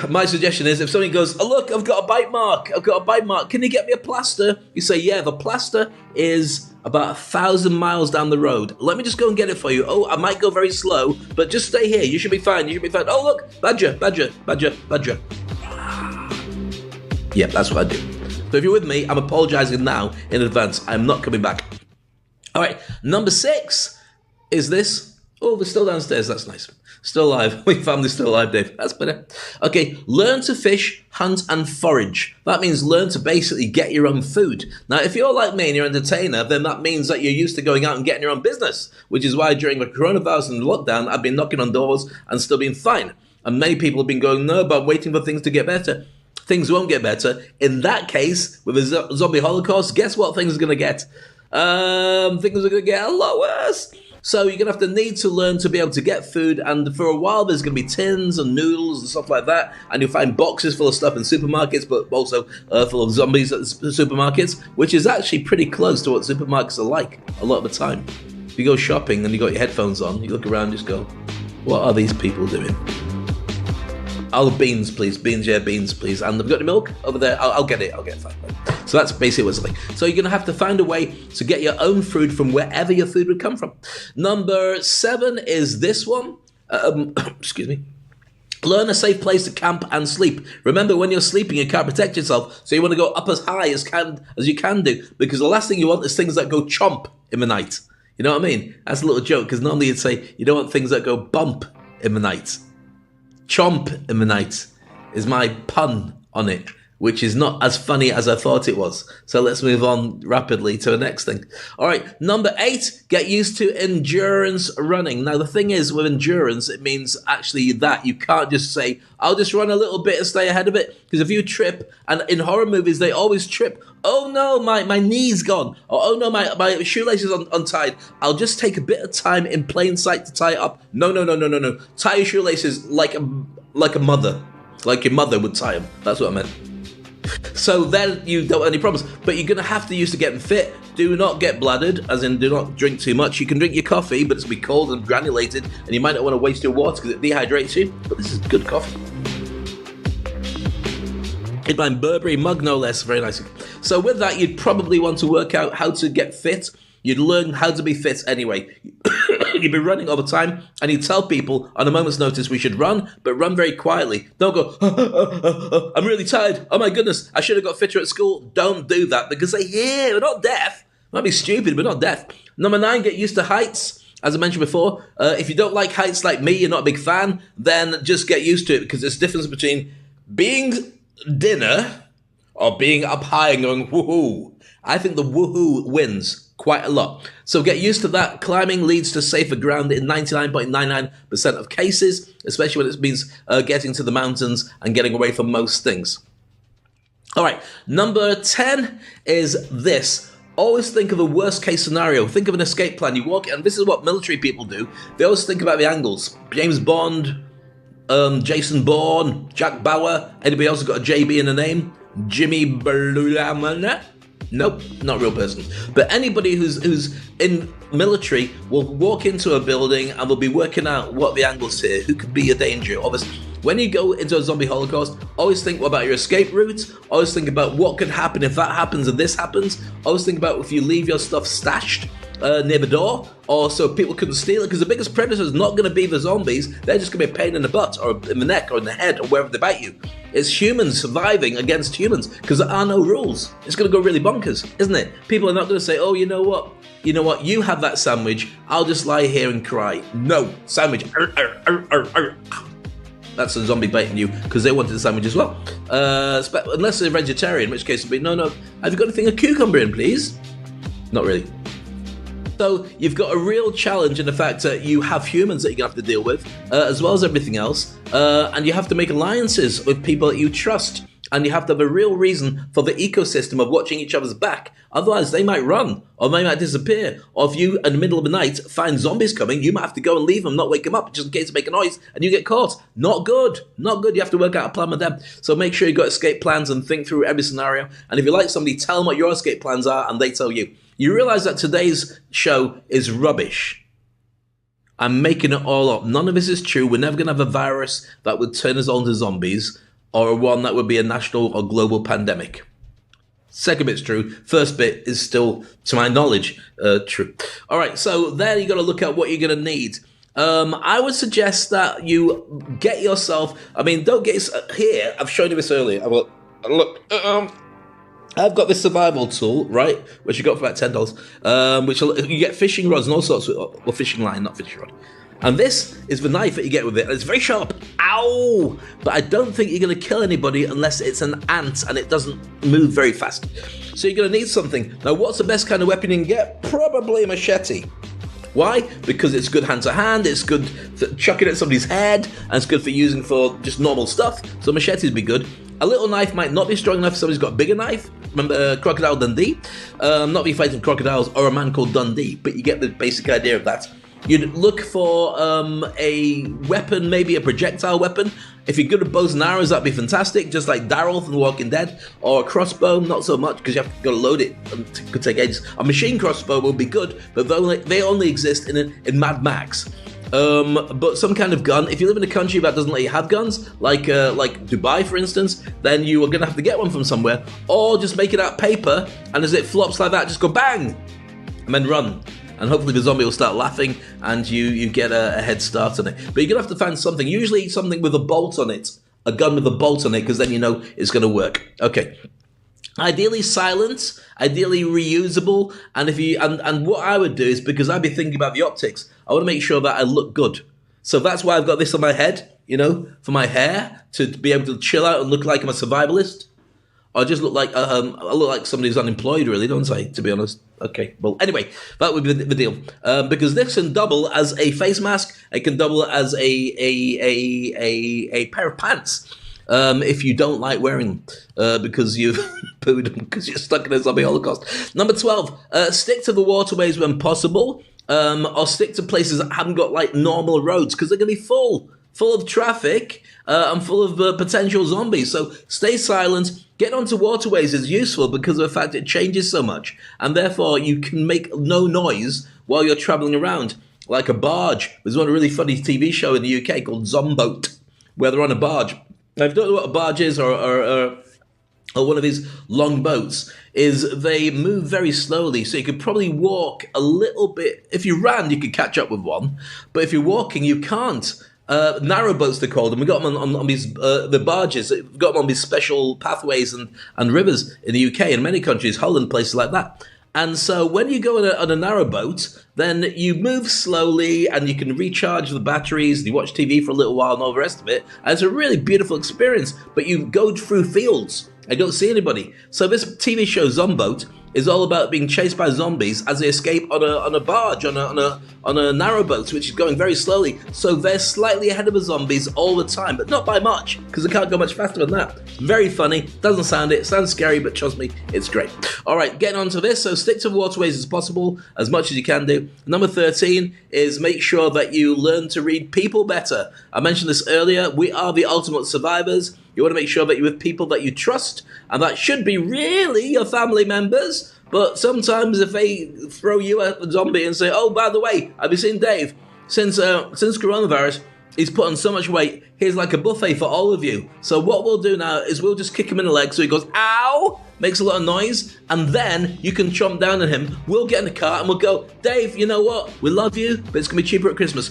My suggestion is if somebody goes, oh look, I've got a bite mark, can you get me a plaster? You say, yeah, the plaster is about 1,000 miles down the road. Let me just go and get it for you. Oh, I might go very slow, but just stay here. You should be fine. Oh look, badger. Yeah, that's what I do. So if you're with me, I'm apologizing now in advance. I'm not coming back. All right, number 6 is this. Oh, they're still downstairs. That's nice. Still alive. We found this still alive, Dave. That's better. Okay, learn to fish, hunt, and forage. That means learn to basically get your own food. Now, if you're like me and you're an entertainer, then that means that you're used to going out and getting your own business, which is why during the coronavirus and lockdown, I've been knocking on doors and still been fine. And many people have been going, no, but I'm waiting for things to get better. Things won't get better. In that case, with a zombie holocaust, guess what things are going to get? Things are going to get a lot worse. So you're going to need to learn to be able to get food, and for a while there's going to be tins and noodles and stuff like that, and you'll find boxes full of stuff in supermarkets, but also full of zombies at supermarkets, which is actually pretty close to what supermarkets are like a lot of the time. If you go shopping and you got your headphones on, you look around and just go, what are these people doing? Oh, beans, please. Beans, please. And they've got the milk over there. I'll get it. Fine. So that's basically what it's like. So you're going to have to find a way to get your own food from wherever your food would come from. Number 7 is this one. Excuse me. Learn a safe place to camp and sleep. Remember, when you're sleeping, you can't protect yourself, so you want to go up as high as you can do, because the last thing you want is things that go chomp in the night. You know what I mean? That's a little joke, because normally you'd say you don't want things that go bump in the night. Chomp in the night is my pun on it, which is not as funny as I thought it was. So let's move on rapidly to the next thing. All right, number 8, get used to endurance running. Now, the thing is, with endurance, it means actually that you can't just say, I'll just run a little bit and stay ahead of it. Because if you trip, and in horror movies, they always trip. Oh no, my knee's gone. Or, oh no, my shoelace is untied. I'll just take a bit of time in plain sight to tie it up. No. Tie your shoelaces like a mother. Like your mother would tie them. That's what I meant. So then you don't have any problems. But you're going to have to use to getting fit. Do not get bladdered, as in do not drink too much. You can drink your coffee, but it's going to be cold and granulated, and you might not want to waste your water because it dehydrates you. But this is good coffee. It's by Burberry mug, no less. Very nice. So with that, you'd probably want to work out how to get fit. You'd learn how to be fit anyway. You'd be running all the time, and you'd tell people on a moment's notice we should run, but run very quietly. Don't go, I'm really tired. Oh my goodness, I should have got fitter at school. Don't do that because they hear. We're not deaf. Might be stupid, but not deaf. Number 9, get used to heights. As I mentioned before, if you don't like heights like me, you're not a big fan, then just get used to it because there's a difference between being dinner or being up high and going woohoo. I think the woohoo wins quite a lot. So get used to that. Climbing leads to safer ground in 99.99% of cases, especially when it means getting to the mountains and getting away from most things. All right, number 10 is this. Always think of a worst case scenario. Think of an escape plan. You walk, and this is what military people do. They always think about the angles. James Bond, Jason Bourne, Jack Bauer. Anybody else who's got a JB in the name? Jimmy Blulamana? Nope, not a real person. But anybody who's in military will walk into a building and will be working out what the angles here, who could be a danger. Obviously, when you go into a zombie holocaust, always think about your escape route. Always think about what could happen if that happens and this happens. Always think about if you leave your stuff stashed near the door, or so people couldn't steal it, because the biggest predator is not going to be the zombies. They're just going to be a pain in the butt or in the neck or in the head or wherever they bite you. It's humans surviving against humans because there are no rules. It's going to go really bonkers, isn't it? People are not going to say, oh, you know what, you have that sandwich, I'll just lie here and cry. No, sandwich. That's a zombie biting you because they wanted the sandwich as well. Unless they're vegetarian, in which case it'll be, no, have you got anything a cucumber in, please? Not really. So you've got a real challenge in the fact that you have humans that you're going to have to deal with, as well as everything else, and you have to make alliances with people that you trust, and you have to have a real reason for the ecosystem of watching each other's back. Otherwise, they might run, or they might disappear, or if you, in the middle of the night, find zombies coming, you might have to go and leave them, not wake them up, just in case they make a noise, and you get caught. Not good. Not good. You have to work out a plan with them. So make sure you've got escape plans and think through every scenario, and if you like somebody, tell them what your escape plans are, and they tell you. You realize that today's show is rubbish. I'm making it all up. None of this is true. We're never going to have a virus that would turn us all into zombies, or one that would be a national or global pandemic. Second bit's true. First bit is still, to my knowledge, true. All right, so there you got to look at what you're going to need. I would suggest that you get yourself, don't get here. I've shown you this earlier. I've got this survival tool, right, which you got for about $10, which you get fishing rods and all sorts of, fishing line, not fishing rod. And this is the knife that you get with it, and it's very sharp. Ow! But I don't think you're going to kill anybody unless it's an ant and it doesn't move very fast. So you're going to need something. Now, what's the best kind of weapon you can get? Probably a machete. Why? Because it's good hand to hand, it's good for chucking at somebody's head, and it's good for using for just normal stuff. So machetes would be good. A little knife might not be strong enough if somebody's got a bigger knife. Remember Crocodile Dundee? Not be fighting crocodiles or a man called Dundee, but you get the basic idea of that. You'd look for a weapon, maybe a projectile weapon. If you're good at bows and arrows, that'd be fantastic, just like Daryl from The Walking Dead. Or a crossbow, not so much, because you have to load it. It could take ages. A machine crossbow will be good, but they only exist in Mad Max. But some kind of gun. If you live in a country that doesn't let you have guns, like Dubai, for instance, then you are going to have to get one from somewhere, or just make it out of paper, and as it flops like that, just go bang, and then run. And hopefully the zombie will start laughing, and you get a head start on it. But you're going to have to find something, usually something with a bolt on it, a gun with a bolt on it, because then you know it's going to work. Okay. Ideally silent, ideally reusable, and what I would do is, because I'd be thinking about the optics, I want to make sure that I look good. So that's why I've got this on my head, for my hair, to be able to chill out and look like I'm a survivalist. Or just look like I look like somebody who's unemployed, really, don't I? To be honest. Okay. Well, anyway, that would be the deal. Because this can double as a face mask. It can double as a pair of pants. If you don't like wearing them, because you've pooed them, because you're stuck in a zombie holocaust. Number 12, stick to the waterways when possible, or stick to places that haven't got like normal roads, because they're going to be full. full of traffic, and full of potential zombies. So stay silent. Getting onto waterways is useful because of the fact it changes so much, and therefore you can make no noise while you're traveling around. Like a barge. There's one really funny TV show in the UK called Zomboat, where they're on a barge. Now, if you don't know what a barge is, or one of these long boats, is they move very slowly, so you could probably walk a little bit. If you ran, you could catch up with one, but if you're walking, you can't. Narrow boats, they're called, and we got them on these the barges. We've got them on these special pathways and rivers in the UK and many countries, Holland, places like that. And so when you go on a narrow boat, then you move slowly and you can recharge the batteries, and you watch TV for a little while and all the rest of it. And it's a really beautiful experience, but you go through fields. I don't see anybody. So this TV show, Zomboat, is all about being chased by zombies as they escape on a barge, on a narrow boat, which is going very slowly. So they're slightly ahead of the zombies all the time, but not by much, because they can't go much faster than that. Very funny. Doesn't sound it. Sounds scary, but trust me, it's great. All right, getting on to this. So stick to the waterways as possible, as much as you can do. Number 13 is make sure that you learn to read people better. I mentioned this earlier. We are the ultimate survivors. You want to make sure that you're with people that you trust, and that should be really your family members. But sometimes if they throw you at the zombie and say, oh, by the way, have you seen Dave? Since coronavirus, he's put on so much weight, here's like a buffet for all of you. So what we'll do now is we'll just kick him in the leg so he goes, ow, makes a lot of noise, and then you can chomp down on him. We'll get in the car and we'll go, Dave, you know what? We love you, but it's going to be cheaper at Christmas.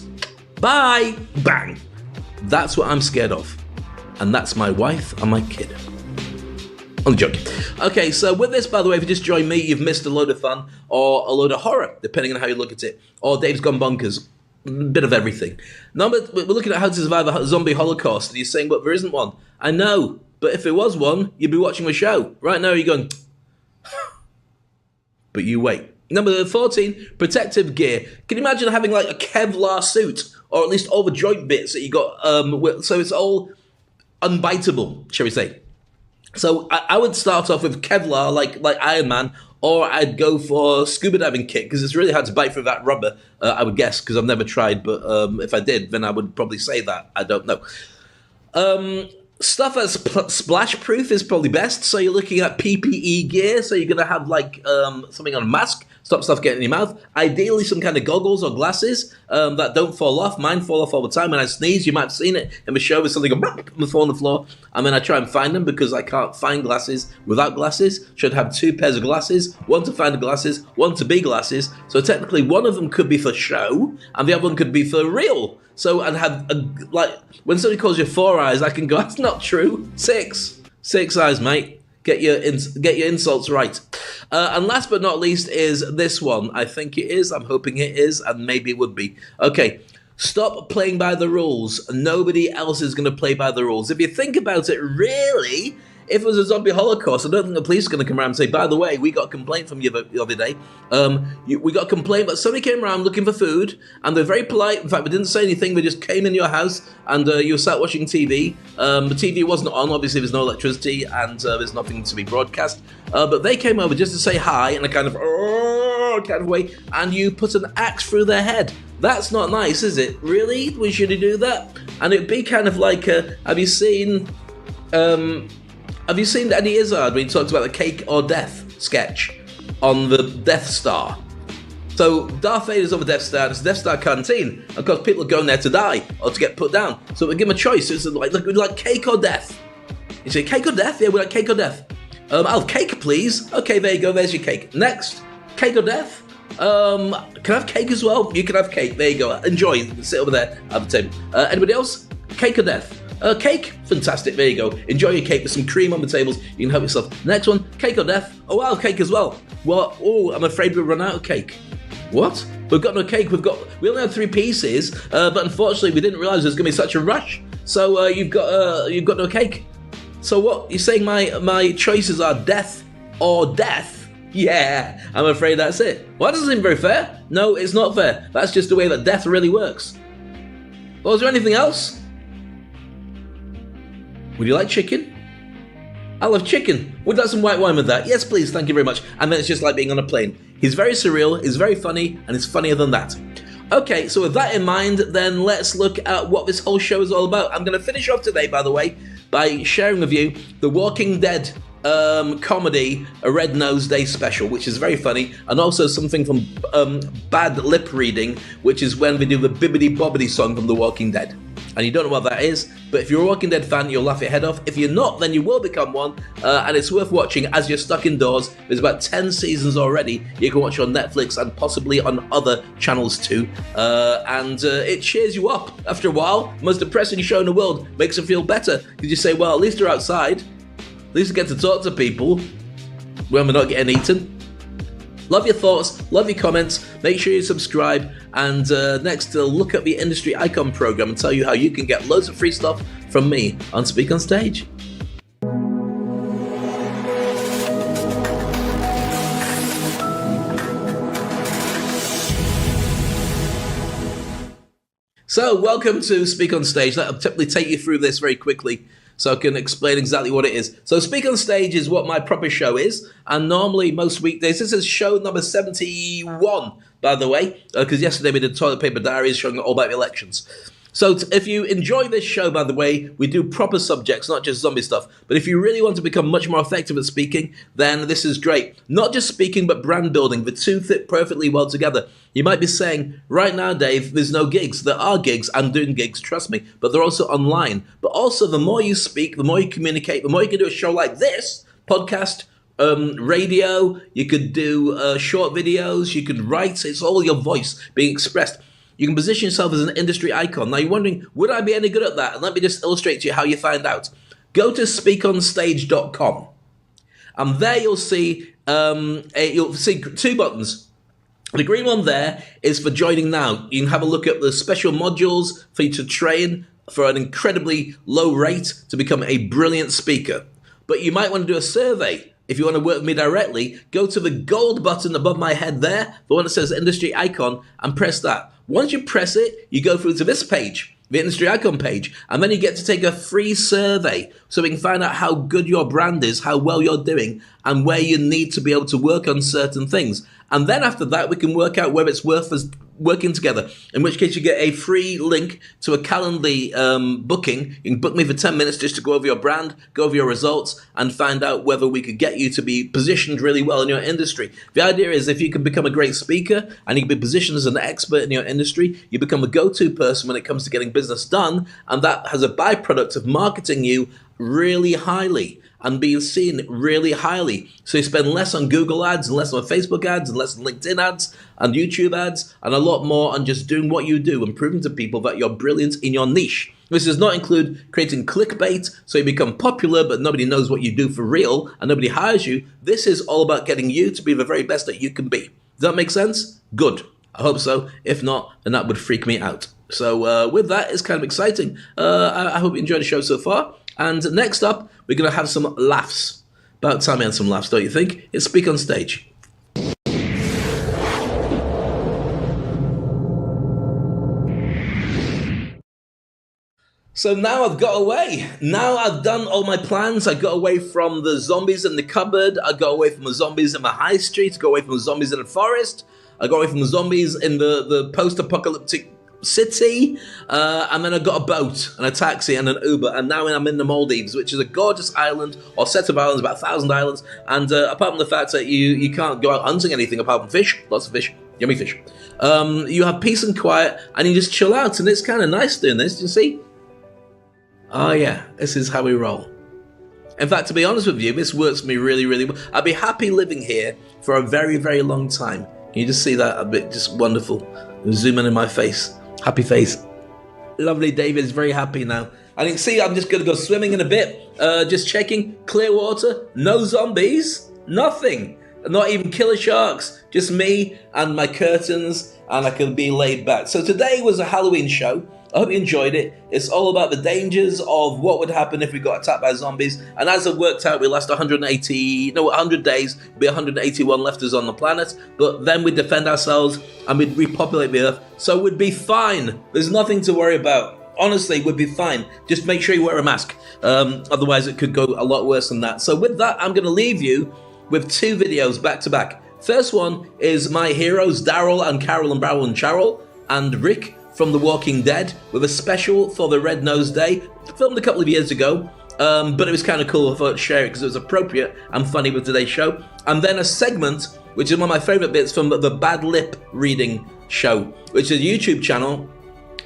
Bye. Bang. That's what I'm scared of. And that's my wife and my kid. I'm joking. Okay, so with this, by the way, if you just join me, you've missed a load of fun or a load of horror, depending on how you look at it. Or Dave's gone bonkers. A bit of everything. Now, we're looking at how to survive a zombie holocaust, and you're saying, but there isn't one. I know, but if there was one, you'd be watching the show. Right now, you're going, but you wait. Number 14, protective gear. Can you imagine having like a Kevlar suit, or at least all the joint bits that you got, so it's all unbiteable, shall we say. So I would start off with Kevlar, like Iron Man, or I'd go for scuba diving kit, because it's really hard to bite through that rubber, I would guess, because I've never tried, but if I did, then I would probably say that. I don't know. Stuff that's splash proof is probably best, so you're looking at PPE gear, so you're going to have like something on a mask, stop stuff getting in your mouth, ideally some kind of goggles or glasses that don't fall off. Mine fall off all the time when I sneeze. You might have seen it in the show with something going fall on the floor, and then I try and find them because I can't find glasses without glasses. Should have 2 pairs of glasses, one to find the glasses, one to be glasses, so technically one of them could be for show and the other one could be for real. So I'd have, like, when somebody calls you 4 eyes, I can go, that's not true. 6 eyes, mate. Get your insults right. And last but not least is this one. I think it is. I'm hoping it is. And maybe it would be. Okay. Stop playing by the rules. Nobody else is going to play by the rules. If you think about it, really, if it was a zombie holocaust, I don't think the police are going to come around and say, by the way, we got a complaint from you the other day. We got a complaint, but somebody came around looking for food, and they're very polite. In fact, we didn't say anything. We just came in your house, and you sat watching TV. The TV wasn't on. Obviously, there's no electricity, and there's nothing to be broadcast. But they came over just to say hi in a kind of way, and you put an axe through their head. That's not nice, is it? Really? We should do that? And it'd be kind of like, have you seen Eddie Izzard when he talks about the cake or death sketch on the Death Star? So Darth Vader's on the Death Star, it's the Death Star canteen. Of course, people are going there to die or to get put down. So we give them a choice. It's like cake or death. You say, cake or death? Yeah, we like cake or death. I'll have cake, please. Okay, there you go, there's your cake. Next, cake or death? Can I have cake as well? You can have cake, there you go. Enjoy, sit over there at the table. Anybody else? Cake or death? Cake? Fantastic, there you go. Enjoy your cake with some cream on the tables. You can help yourself. Next one, cake or death? Oh, I'll have cake as well. What? Oh, I'm afraid we've run out of cake. What? We've got no cake. We only had 3 pieces, but unfortunately we didn't realise there was going to be such a rush. So you've got no cake. So what? You're saying my choices are death or death? Yeah, I'm afraid that's it. Well, that doesn't seem very fair. No, it's not fair. That's just the way that death really works. Well, is there anything else? Would you like chicken? I'll have chicken. Would you like some white wine with that? Yes, please. Thank you very much. And then it's just like being on a plane. He's very surreal, he's very funny, and he's funnier than that. Okay, so with that in mind, then let's look at what this whole show is all about. I'm going to finish off today, by the way, by sharing with you The Walking Dead comedy, A Red Nose Day special, which is very funny, and also something from Bad Lip Reading, which is when they do the Bibbidi Bobbidi song from The Walking Dead. And you don't know what that is, but if you're a Walking Dead fan, you'll laugh your head off. If you're not, then you will become one, and it's worth watching as you're stuck indoors. There's about 10 seasons already. You can watch on Netflix and possibly on other channels too. And it cheers you up after a while. The most depressing show in the world makes you feel better, because you say, well, at least they're outside. At least I get to talk to people when we're not getting eaten. Love your thoughts, love your comments, make sure you subscribe, and next look at the Industry Icon program and tell you how you can get loads of free stuff from me on Speak on Stage. So, welcome to Speak on Stage. I'll typically take you through this very quickly so I can explain exactly what it is. So Speak on Stage is what my proper show is, and normally most weekdays, this is show number 71, by the way, because yesterday we did Toilet Paper Diaries showing all about the elections. So if you enjoy this show, by the way, we do proper subjects, not just zombie stuff. But if you really want to become much more effective at speaking, then this is great. Not just speaking, but brand building. The two fit perfectly well together. You might be saying, right now, Dave, there's no gigs. There are gigs. I'm doing gigs, trust me. But they're also online. But also, the more you speak, the more you communicate, the more you can do a show like this, podcast, radio, you could do short videos, you could write. It's all your voice being expressed. You can position yourself as an industry icon. Now you're wondering, would I be any good at that? And let me just illustrate to you how you find out. Go to speakonstage.com. And there you'll see two buttons. The green one there is for joining now. You can have a look at the special modules for you to train for an incredibly low rate to become a brilliant speaker. But you might want to do a survey. If you want to work with me directly, go to the gold button above my head there, the one that says Industry Icon, and press that. Once you press it, you go through to this page, the Industry Icon page, and then you get to take a free survey so we can find out how good your brand is, how well you're doing, and where you need to be able to work on certain things. And then after that, we can work out whether it's worth us working together, in which case you get a free link to a Calendly booking. You can book me for 10 minutes just to go over your brand, go over your results, and find out whether we could get you to be positioned really well in your industry. The idea is if you can become a great speaker and you can be positioned as an expert in your industry, you become a go-to person when it comes to getting business done, and that has a byproduct of marketing you really highly and being seen really highly. So you spend less on Google ads and less on Facebook ads and less on LinkedIn ads and YouTube ads and a lot more on just doing what you do and proving to people that you're brilliant in your niche. This does not include creating clickbait so you become popular but nobody knows what you do for real and nobody hires you. This is all about getting you to be the very best that you can be. Does that make sense? Good. I hope so. If not, then that would freak me out. So with that, it's kind of exciting. I hope you enjoyed the show so far. And next up, we're going to have some laughs. About time we had some laughs, don't you think? It's Speak on Stage. So now I've got away. Now I've done all my plans. I got away from the zombies in the cupboard. I got away from the zombies in the high street. I got away from the zombies in the forest. I got away from the zombies in the post-apocalyptic city, and then I got a boat and a taxi and an Uber, and now I'm in the Maldives, which is a gorgeous island or set of islands, about 1,000 islands, and apart from the fact that you can't go out hunting anything apart from fish, lots of fish, yummy fish, you have peace and quiet, and you just chill out, and it's kind of nice doing this, do you see? Oh yeah, this is how we roll. In fact, to be honest with you, this works for me really, really well. I'd be happy living here for a very, very long time. Can you just see that? A bit just wonderful. Zoom in on my face. Happy face. Lovely. David's very happy now. And you can see I'm just going to go swimming in a bit. Just checking. Clear water. No zombies. Nothing. Not even killer sharks. Just me and my curtains. And I can be laid back. So today was a Halloween show. I hope you enjoyed it. It's all about the dangers of what would happen if we got attacked by zombies. And as it worked out, we last 100 days. There'd be 181 left us on the planet. But then we'd defend ourselves and we'd repopulate the Earth. So we'd be fine. There's nothing to worry about. Honestly, we'd be fine. Just make sure you wear a mask. Otherwise, it could go a lot worse than that. So with that, I'm going to leave you with two videos back to back. First one is my heroes, Daryl and Carol and Barrel and Charol, and Rick from The Walking Dead with a special for the Red Nose Day. Filmed a couple of years ago, but it was kind of cool. I thought I'd share it because it was appropriate and funny with today's show. And then a segment, which is one of my favourite bits from the Bad Lip Reading Show, which is a YouTube channel.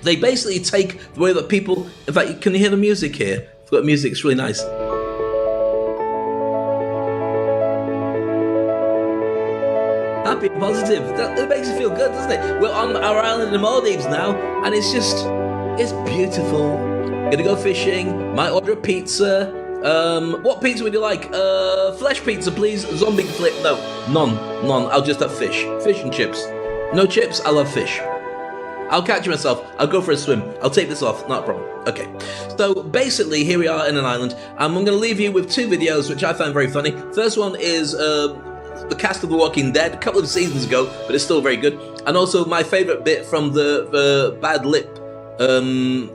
They basically take the way that people... In fact, can you hear the music here? I've got music, it's really nice. Happy and positive. It makes you feel good, doesn't it? We're on our island in the Maldives now, and it's beautiful. Gonna go fishing, might order a pizza. What pizza would you like? Flesh pizza, please. Zombie flip. No, none. I'll just have fish. Fish and chips. No chips, I'll have fish. I'll catch myself. I'll go for a swim. I'll take this off. Not a problem. Okay. So basically, here we are in an island, and I'm going to leave you with two videos, which I find very funny. First one is the cast of The Walking Dead, a couple of seasons ago, but it's still very good. And also my favourite bit from the Bad Lip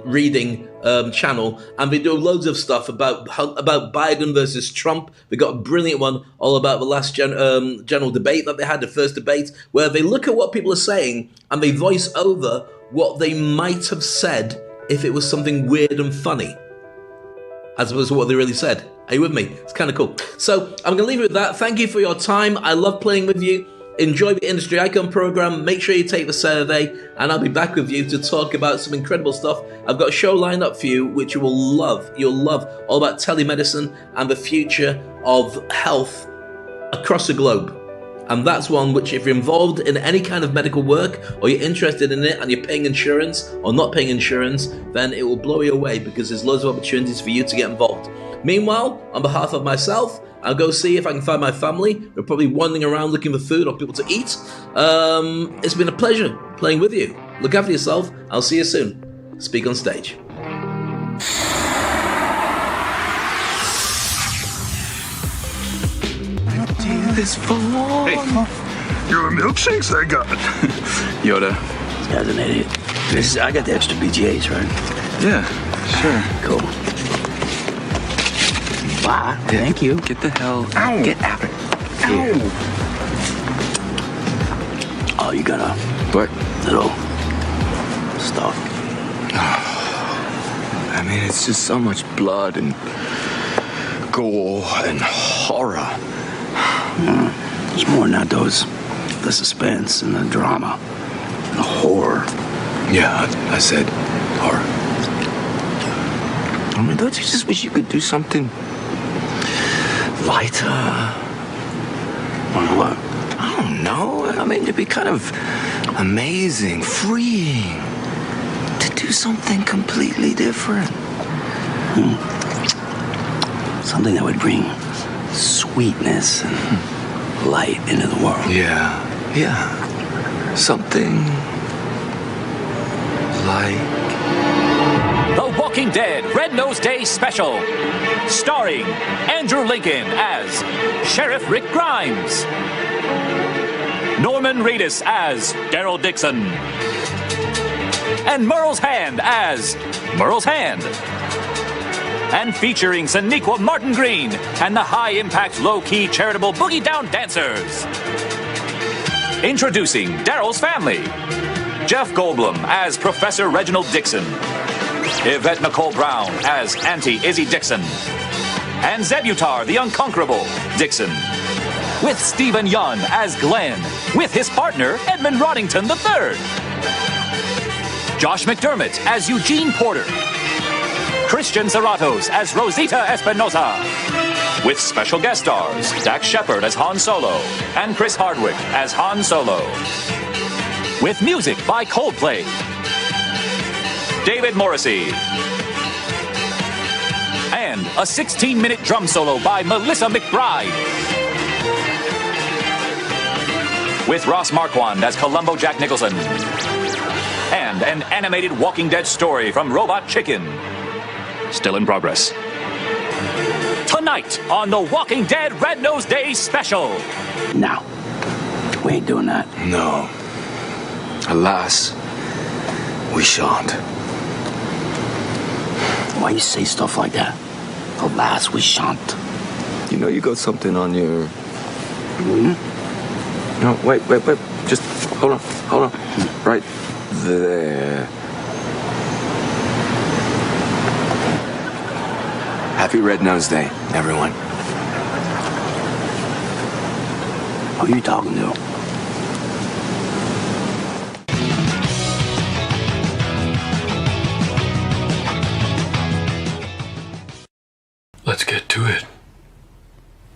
reading channel, and we do loads of stuff about Biden versus Trump. We got a brilliant one all about the last general debate that they had, the first debate, where they look at what people are saying and they voice over what they might have said if it was something weird and funny, as opposed to what they really said. Are you with me? It's kind of cool. So I'm going to leave it with that. Thank you for your time. I love playing with you. Enjoy the Industry Icon program. Make sure you take the survey, and I'll be back with you to talk about some incredible stuff. I've got a show lined up for you which you will love. You'll love, all about telemedicine and the future of health across the globe. And that's one which, if you're involved in any kind of medical work, or you're interested in it and you're paying insurance or not paying insurance, then it will blow you away, because there's loads of opportunities for you to get involved. Meanwhile, on behalf of myself, I'll go see if I can find my family. They're probably wandering around looking for food or people to eat. It's been a pleasure playing with you. Look after yourself. I'll see you soon. Speak on stage. This for long. Hey, your milkshakes I got. Yoda. This guy's an idiot. I got the extra BGAs, right? Yeah, sure. Cool. Bye. Thank you. Get the hell Ow. Get out of here. Oh, you got a little stuff. I mean, it's just so much blood and gore and horror. There's more than that, though. It's the suspense and the drama and the horror. Yeah, I said horror. I mean, don't you just wish you could do something lighter? Or what? I don't know. I mean, it'd be kind of amazing, freeing to do something completely different. Something that would bring sweetness and light into the world. Yeah. Something like... The Walking Dead Red Nose Day Special, starring Andrew Lincoln as Sheriff Rick Grimes, Norman Reedus as Daryl Dixon, and Merle's Hand as Merle's Hand. And featuring Sonequa Martin Green and the high-impact, low-key charitable Boogie Down Dancers. Introducing Daryl's family. Jeff Goldblum as Professor Reginald Dixon. Yvette Nicole Brown as Auntie Izzy Dixon. And Zebutar, the Unconquerable Dixon. With Stephen Yun as Glenn, with his partner, Edmund Roddington III. Josh McDermott as Eugene Porter. Christian Serratos as Rosita Espinosa. With special guest stars, Dax Shepard as Han Solo and Chris Hardwick as Han Solo. With music by Coldplay, David Morrissey, and a 16-minute drum solo by Melissa McBride. With Ross Marquand as Columbo Jack Nicholson. And an animated Walking Dead story from Robot Chicken. Still in progress. Tonight on the Walking Dead Red Nose Day Special. No, we ain't doing that. No. Alas, we shan't. Why you say stuff like that? Alas, we shan't. You know you got something on your... Mm-hmm. No, wait. Just hold on. Right there. Happy Red Nose Day, everyone. Who are you talking to? Let's get to it.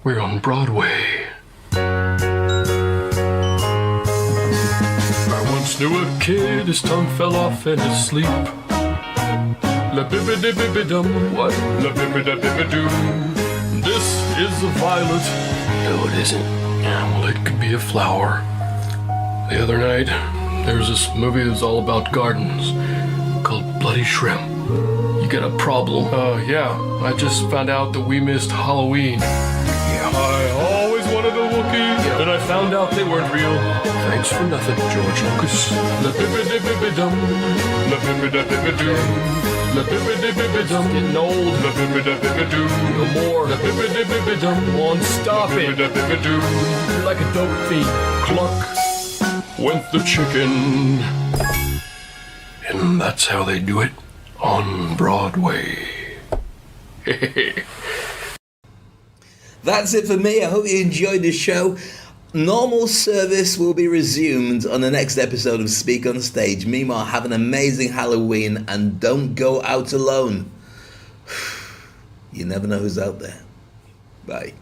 We're on Broadway. I once knew a kid, his tongue fell off in his sleep. La bibbidi bibby dum, what? La bibbidi bibby doo. This is a violet. No, it isn't. Well, it could be a flower. The other night, there was this movie that was all about gardens called Bloody Shrimp. You got a problem? Yeah. I just found out that we missed Halloween. Yeah. I always wanted a Wookiee, and I found out they weren't real. Thanks for nothing, George Lucas. La bibbidi bibby dum, la bibbidi bibby doo. La bibbidi bibby dum, getting old. La bibbidi bibby doo, no more. La bibbidi bibby dum, one stop it. La bibbidi doo, you're like a dope thief. Cluck went the chicken, and that's how they do it on Broadway. That's it for me. I hope you enjoyed the show. Normal service will be resumed on the next episode of Speak on Stage. Meanwhile, have an amazing Halloween and don't go out alone. You never know who's out there. Bye.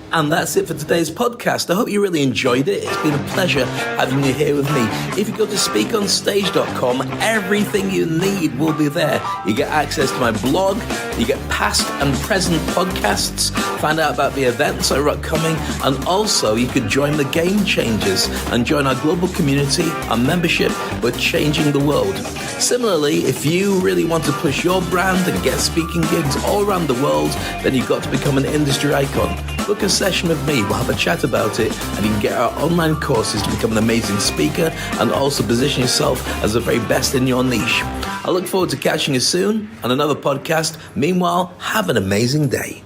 And that's it for today's podcast. I hope you really enjoyed it. It's been a pleasure having you here with me. If you go to speakonstage.com, everything you need will be there. You get access to my blog, you get past and present podcasts, find out about the events that are upcoming, and also you could join the Game Changers and join our global community, our membership. We're changing the world. Similarly, if you really want to push your brand and get speaking gigs all around the world, then you've got to become an industry icon. Book a session with me, we'll have a chat about it, and you can get our online courses to become an amazing speaker and also position yourself as the very best in your niche. I look forward to catching you soon on another podcast. Meanwhile, have an amazing day.